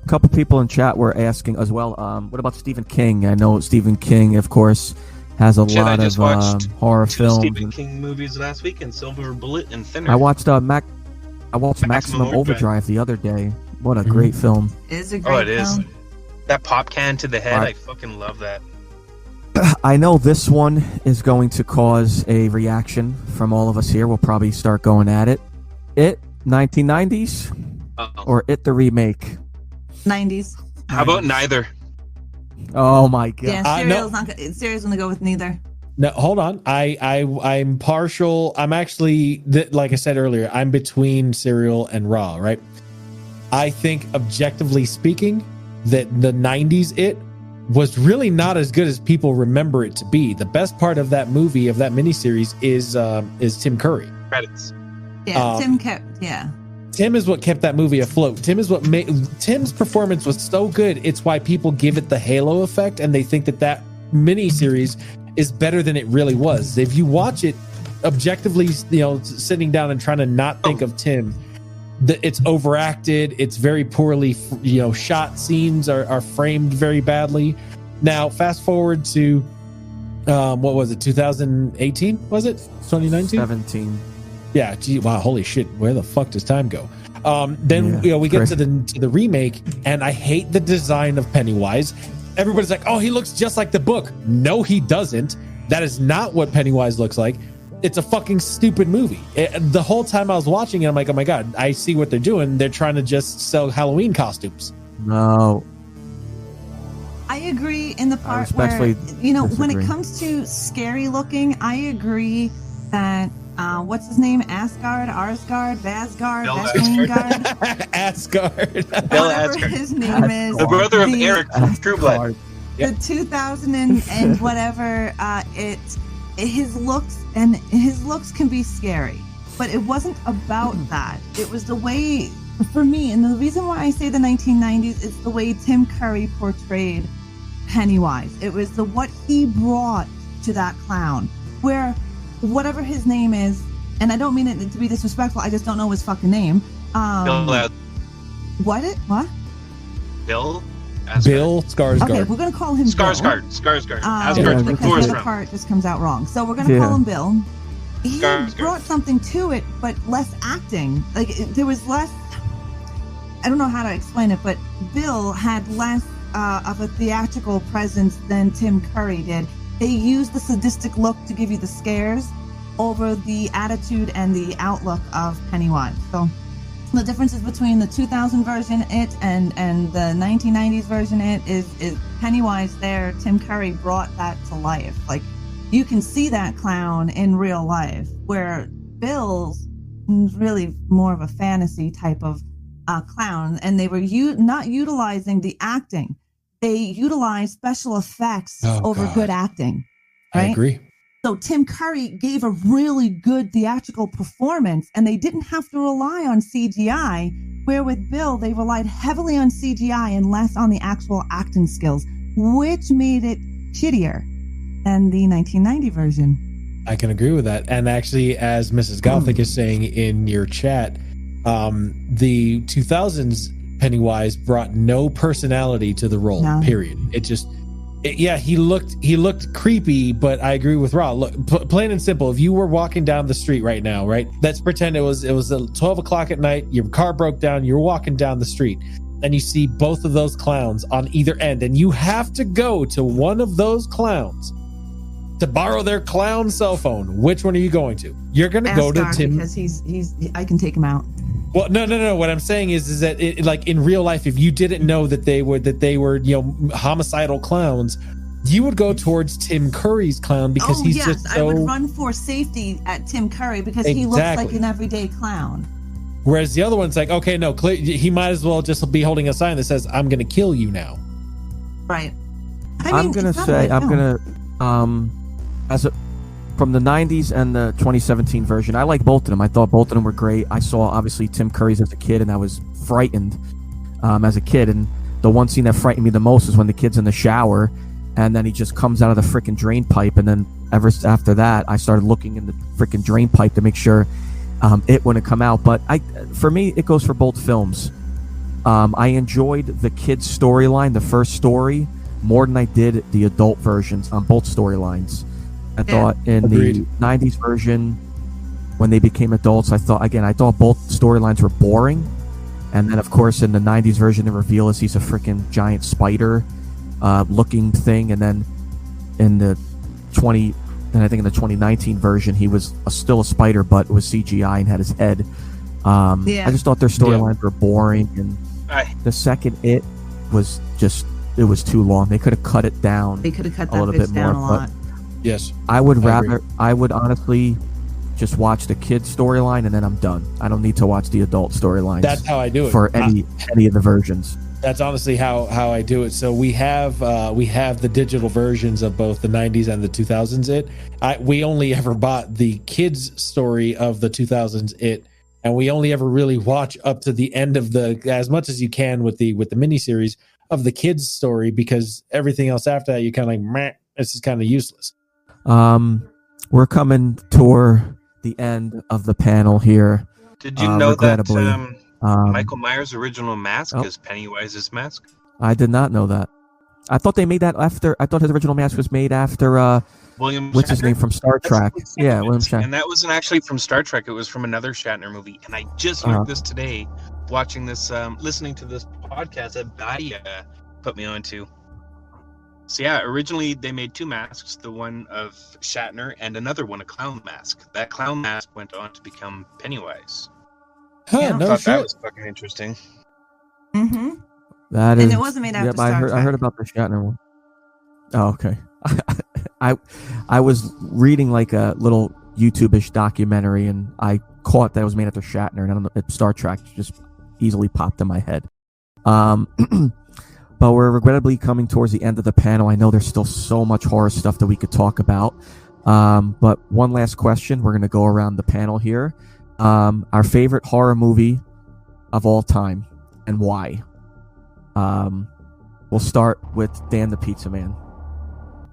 Couple people in chat were asking as well. What about Stephen King? I know Stephen King, of course, has a Shit, I lot just of watched horror Two films. Stephen King movies last week, and Silver Bullet and Thinner. I watched Maximum Maximum Overdrive the other day. What a Mhm. great film. It is a great Oh, it is. film. That pop can to the head, Alright. I fucking love that. I know this one is going to cause a reaction from all of us here. We'll probably start going at it. It 1990s Uh-oh. or It the remake? 90s. How about neither? Oh my god! Yeah, no. Serial's gonna go with neither. No, hold on. I'm partial. I'm actually, like I said earlier, I'm between Cer1al and Ra, right? I think objectively speaking that the 90s It was really not as good as people remember it to be. The best part of that movie, of that miniseries, is Tim Curry. Credits. Yeah, Tim is what kept that movie afloat. Tim is what made Tim's performance was so good. It's why people give it the halo effect, and they think that miniseries is better than it really was. If you watch it objectively, sitting down and trying to not think of Tim, it's overacted. It's very poorly, shot. Scenes are framed very badly. Now, fast forward to what was it? 2018? Was it 2019? 17. Yeah. Gee, wow. Holy shit. Where the fuck does time go? Then we get to the remake, and I hate the design of Pennywise. Everybody's like, oh, he looks just like the book. No, he doesn't. That is not what Pennywise looks like. It's a fucking stupid movie. The whole time I was watching it, I'm like, oh my God, I see what they're doing. They're trying to just sell Halloween costumes. No. I agree in the part where, when it comes to scary looking, I agree that, what's his name? Arsgard, Vasgard, Asgard. Whatever his name is. The brother of Eric from True Blood. The 2000 and whatever, his looks can be scary, but it wasn't about that. It was the way, for me, and the reason why I say the 1990s is the way Tim Curry portrayed Pennywise. It was what he brought to that clown, where whatever his name is, and I don't mean it to be disrespectful, I just don't know his fucking name. What? Bill? Bill Skarsgård. Okay, we're gonna call him Skarsgård. Asgard's from because the Thor's part just comes out wrong. So we're gonna call him Bill. He brought something to it, but less acting. There was less. I don't know how to explain it, but Bill had less of a theatrical presence than Tim Curry did. They used the sadistic look to give you the scares over the attitude and the outlook of Pennywise. So the differences between the 2000 version It and the 1990s version It is Pennywise there. Tim Curry brought that to life. Like, you can see that clown in real life, where Bill's really more of a fantasy type of clown, and they were not utilizing the acting. They utilized special effects over good acting. Right? I agree. So Tim Curry gave a really good theatrical performance, and they didn't have to rely on CGI, where with Bill, they relied heavily on CGI and less on the actual acting skills, which made it shittier than the 1990 version. I can agree with that. And actually, as Mrs. Gothic is saying in your chat, the 2000s Pennywise brought no personality to the role, period. He looked creepy, but I agree with Ra. Look, plain and simple, if you were walking down the street right now, right? Let's pretend it was 12 o'clock at night, your car broke down, you're walking down the street, and you see both of those clowns on either end, and you have to go to one of those clowns to borrow their clown cell phone. Which one are you going to? You're going to go to Tim, because I can take him out. Well, no. What I'm saying is that like in real life, if you didn't know that they were homicidal clowns, you would go towards Tim Curry's clown because he's just so. I would run for safety at Tim Curry because he looks like an everyday clown. Whereas the other one's like, okay, no, he might as well just be holding a sign that says, "I'm going to kill you now." Right. From the 90s and the 2017 version, I like both of them. I thought both of them were great. I saw, obviously, Tim Curry's as a kid, and I was frightened as a kid. And the one scene that frightened me the most is when the kid's in the shower, and then he just comes out of the freaking drain pipe. And then ever after that, I started looking in the freaking drain pipe to make sure it wouldn't come out. But for me, it goes for both films. I enjoyed the kid's storyline, the first story, more than I did the adult versions on both storylines. I thought in the 90s version, when they became adults, I thought both storylines were boring. And then, of course, in the 90s version, the reveal is he's a freaking giant spider looking thing. And then in the 2019 version, he was still a spider, but it was CGI and had his head. I just thought their storylines were boring. And the second It was too long. They could have cut it down. They could have cut that bitch down a lot. Yes. I would agree. I would honestly just watch the kids storyline and then I'm done. I don't need to watch the adult storylines. That's how I do it for any of the versions. That's honestly how I do it. So we have the digital versions of both the 90s and the 2000s. We only ever bought the kids story of the 2000s and we only ever really watch up to the end of as much as you can with the miniseries of the kids story, because everything else after that you kind of like, meh, this is kind of useless. We're coming toward the end of the panel here. Did you know that Um, Michael Myers' original mask is Pennywise's mask? I did not know that. I thought they made that after. I thought his original mask was made after. William what's his Shatner? name from Star Trek? Yeah, William Shatner. And that wasn't actually from Star Trek. It was from another Shatner movie. And I just learned this today, watching this, listening to this podcast that Badia put me onto. So yeah, originally they made two masks, the one of Shatner and another one, a clown mask. That clown mask went on to become Pennywise. Huh, Yeah. no I thought shit. that was fucking interesting. Mm-hmm. That is. And it wasn't made after Star Trek. I heard about the Shatner one. Oh, okay. I was reading like a little YouTube-ish documentary, and I caught that it was made after Shatner, and I don't know, Star Trek just easily popped in my head. But we're regrettably coming towards the end of the panel. I know there's still so much horror stuff that we could talk about. But one last question. We're going to go around the panel here. Our favorite horror movie of all time and why? We'll start with Dan the Pizza Man.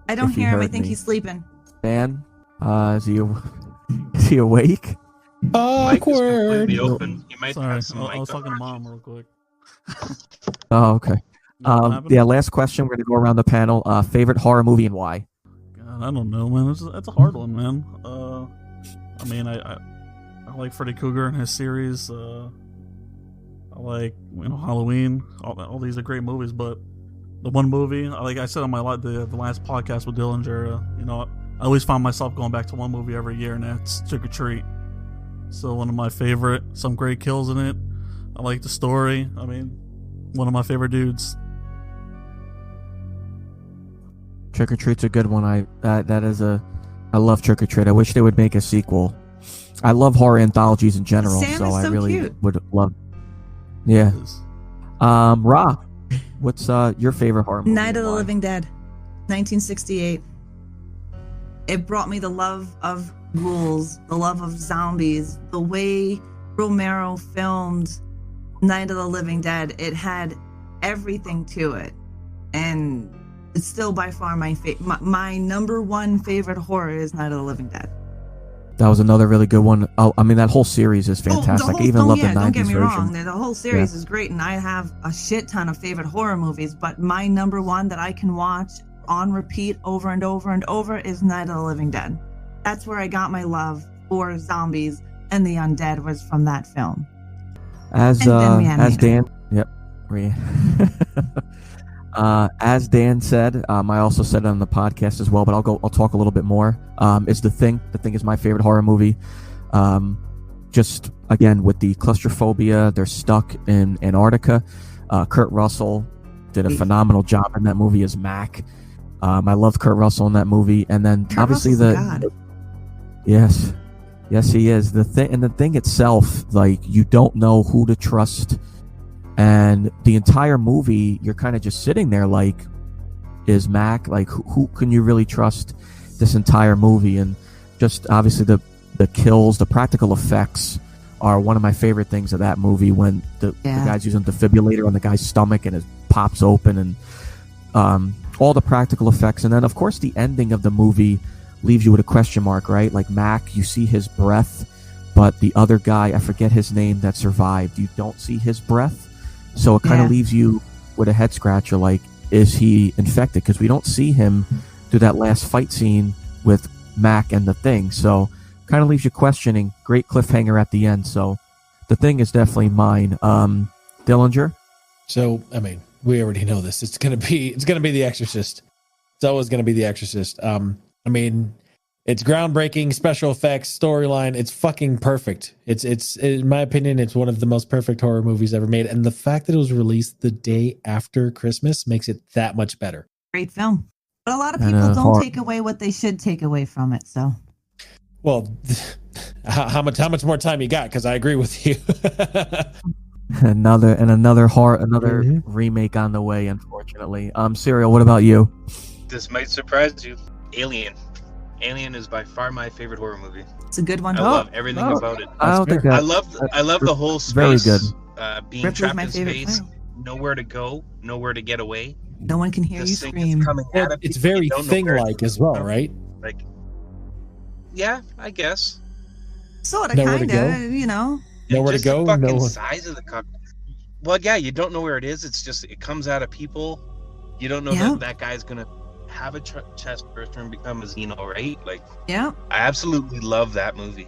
I don't If he hear him. I heard think me. he's sleeping. Dan, is he awake? Mike is Awkward. completely open. You might Sorry, have some I was mic talking to on. mom real quick. Oh, okay. What happened? Yeah, last question. We're going to go around the panel. Favorite horror movie and why? God, I don't know, man. That's a hard one, man. I mean, I like Freddy Krueger and his series. I like Halloween. All these are great movies, but the one movie, like I said on the last podcast with Dillinger, I always find myself going back to one movie every year, and that's Trick or Treat. So one of my favorite, some great kills in it. I like the story. I mean, one of my favorite dudes. Trick or Treat's a good one. I love Trick or Treat. I wish they would make a sequel. I love horror anthologies in general, Sam so is I so really cute. would love. Yeah. It is. Ra, what's your favorite horror movie? Night and of the why? Living Dead, 1968. It brought me the love of ghouls, the love of zombies, the way Romero filmed Night of the Living Dead. It had everything to it, and it's still by far my number one favorite horror is Night of the Living Dead. That was another really good one. Oh, I mean that whole series is fantastic. I even love the 90s don't get me version. wrong. The whole series is great, and I have a shit ton of favorite horror movies. But my number one that I can watch on repeat over and over and over is Night of the Living Dead. That's where I got my love for zombies and the undead, was from that film. As And then as ReAnimateHer. Dan, yep, as Dan said, I also said it on the podcast as well, but I'll talk a little bit more. Is The Thing. The Thing is my favorite horror movie. Just again with the claustrophobia, they're stuck in Antarctica. Kurt Russell did a phenomenal job in that movie as Mac. I loved Kurt Russell in that movie, and then Kurt obviously Russell's a god. Yes, he is. The thing itself, like you don't know who to trust, and the entire movie, you're kind of just sitting there like, is Mac like who can you really trust this entire movie? And just obviously the kills, the practical effects are one of my favorite things of that movie. When the guy's using a defibrillator on the guy's stomach and it pops open, and all the practical effects, and then of course the ending of the movie leaves you with a question mark, right? Like Mac, you see his breath, but the other guy, I forget his name, that survived, you don't see his breath, so it kind of leaves you with a head scratcher, like, is he infected? Because we don't see him do that last fight scene with Mac and the Thing, so kind of leaves you questioning. Great cliffhanger at the end. So The Thing is definitely mine. Dillinger? So, I mean, we already know this. It's gonna be The Exorcist. It's always gonna be The Exorcist. I mean, it's groundbreaking, special effects, storyline. It's fucking perfect. It's in my opinion, it's one of the most perfect horror movies ever made. And the fact that it was released the day after Christmas makes it that much better. Great film. But a lot of And people a don't horror- take away what they should take away from it. So Well, how much more time you got? Because I agree with you. another Mhm. remake on the way, unfortunately. Cer1al, what about you? This might surprise you. Alien. Alien is by far my favorite horror movie. it's a good one. I love everything about it. I don't think fair. that. I love the whole Very space. good. Being Ripley's trapped my in favorite space, film. nowhere to go, nowhere to get away. No one can hear you This thing scream. is coming at Well, you. it's very You don't know where it's thing-like as well, right? Like, yeah, I guess. Sort of, Nowhere to kind of, you know. Nowhere to Just go. The fucking No. size of the cock. Well, yeah, you don't know where it is. It's just it comes out of people. You don't know Yeah. that guy's gonna have a chest burster and become a Xeno, right? Like, Yeah. I absolutely love that movie.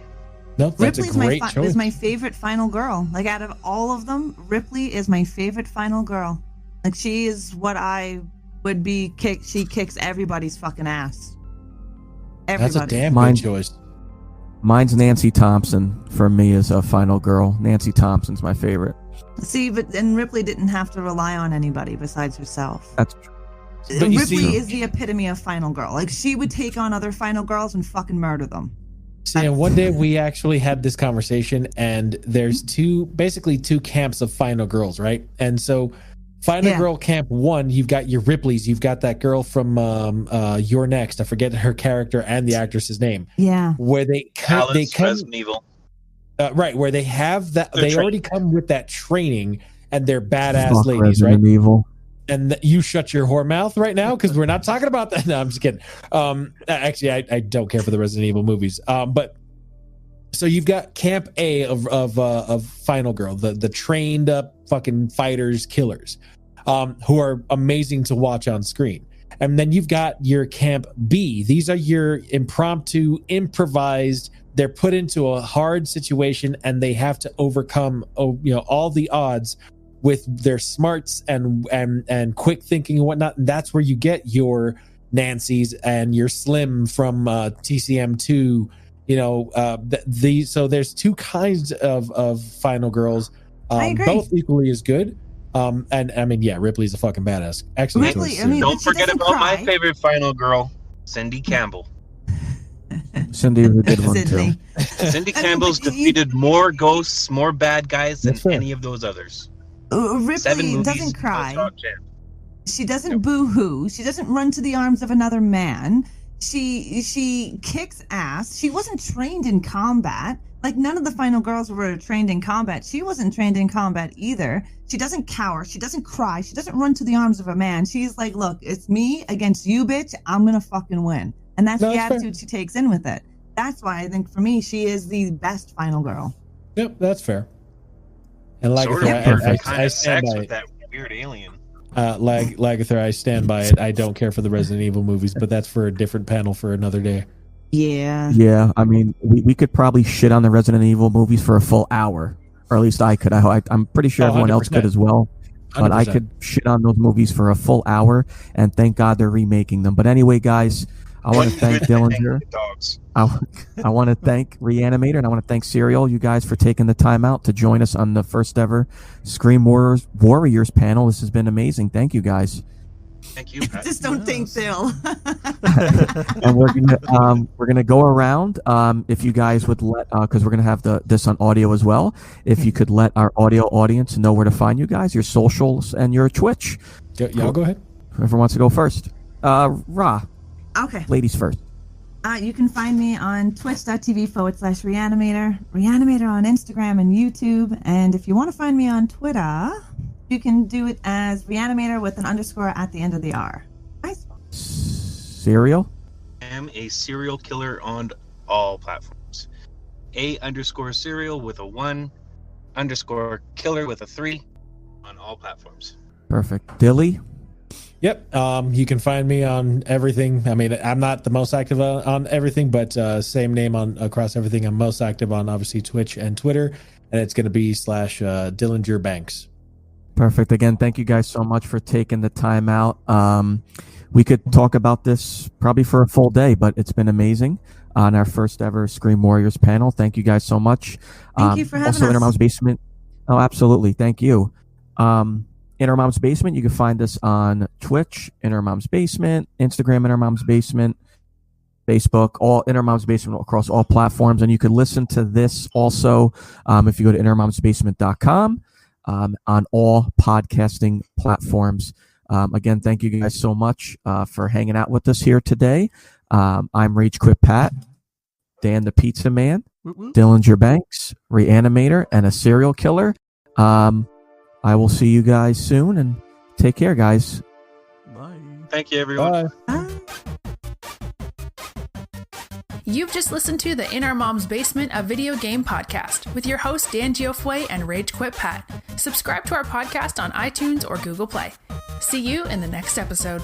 No, that's Ripley's a great is choice. my favorite final girl. Like out of all of them, Ripley is my favorite final girl. Like she is what I would be she kicks everybody's fucking ass. That's a Everybody. damn Mine- good choice. Mine's Nancy Thompson for me as a final girl. Nancy Thompson's my favorite. See, but and Ripley didn't have to rely on anybody besides herself. That's But you Ripley see- is the epitome of final girl. Like she would take on other final girls and fucking murder them. See, and one day we actually had this conversation, and there's basically two camps of final girls, right? And so, final Yeah. girl camp one, you've got your Ripleys, you've got that girl from You're Next. I forget her character and the actress's name. Yeah. Where they come, Alice Resident Evil. right? Where they have that, They're they trained. already come with that training, and they're badass fuck ladies, right? Resident Evil. And you shut your whore mouth right now because we're not talking about that. No, I'm just kidding. Actually, I don't care for the Resident Evil movies. But so you've got Camp A of Final Girl, the trained up fucking fighters, killers, who are amazing to watch on screen. And then you've got your Camp B. These are your impromptu, improvised. They're put into a hard situation and they have to overcome, all the odds with their smarts and quick thinking and whatnot. And that's where you get your Nancy's and your Slim from TCM2. So there's two kinds of final girls. I agree. Both equally as good. And I mean, yeah, Ripley's a fucking badass. Excellent Ripley, choice. I mean- Don't she forget doesn't about my cry. favorite final girl, Cindy Campbell. Cindy is a good one too. Sydney. Cindy I mean, Campbell's but defeated more ghosts, more bad guys than That's fair. any of those others. 7 Ripley movies, doesn't no cry. top 10. She doesn't Nope. boo-hoo. She doesn't run to the arms of another man. She kicks ass. She wasn't trained in combat. Like none of the final girls were trained in combat. She wasn't trained in combat either. She doesn't cower. She doesn't cry. She doesn't run to the arms of a man. She's like, look, it's me against you, bitch. I'm gonna fucking win. And that's No, the that's fair. attitude she takes in with it. That's why I think for me, she is the best final girl. Yep, that's fair. And like Sort of I perfect. kind of stand sex by with it. that weird alien. Lagather, I stand by it. I don't care for the Resident Evil movies, but that's for a different panel for another day. Yeah. Yeah, I mean, we could probably shit on the Resident Evil movies for a full hour, or at least I could. I'm pretty sure Oh, everyone else could 100%. as well. But I 100%. could shit on those movies for a full hour, and thank God they're remaking them. But anyway, guys, I want to thank Dillinger. Dogs. I want to thank ReAnimateHer, and I want to thank Cer1al, you guys, for taking the time out to join us on the first ever Scream Warriors panel. This has been amazing. Thank you, guys. Thank you, Pat. Just don't think Bill. And we're gonna go around. If you guys would let, because we're gonna have this on audio as well. If you could let our audio audience know where to find you guys, your socials and your Twitch. Y'all go ahead. Whoever wants to go first. Ra, Okay. ladies first. You can find me on twitch.tv/ReAnimateHer, ReAnimateHer on Instagram and YouTube. And if you want to find me on Twitter, you can do it as ReAnimateHer with an underscore at the end of the R. Nice. Cer1al. I am a serial killer on all platforms. A_serial with a 1, _killer with a 3 on all platforms. Perfect. Dilly. Yep. You can find me on everything. I mean, I'm not the most active on everything, but same name across everything. I'm most active on obviously Twitch and Twitter, and it's going to be /DillingerBanks. Perfect. Again, thank you guys so much for taking the time out. We could talk about this probably for a full day, but it's been amazing on our first ever Scream Warriors panel. Thank you guys so much. Thank you for having also, us. Inner Mom's Basement. Oh, absolutely. Thank you. Inner Mom's Basement. You can find us on Twitch, Inner Mom's Basement, Instagram, Inner Mom's Basement, Facebook, all Inner Mom's Basement across all platforms. And you can listen to this also if you go to innermomsbasement.com on all podcasting platforms. Again, thank you guys so much for hanging out with us here today. I'm Rage Quit Pat, Dan the Pizza Man, DillingerBanks, ReAnimateHer, and a serial killer. I will see you guys soon, and take care, guys. Bye. Thank you, everyone. Bye. You've just listened to the In Our Mom's Basement, a video game podcast with your hosts Dan Giofue and Rage Quit Pat. Subscribe to our podcast on iTunes or Google Play. See you in the next episode.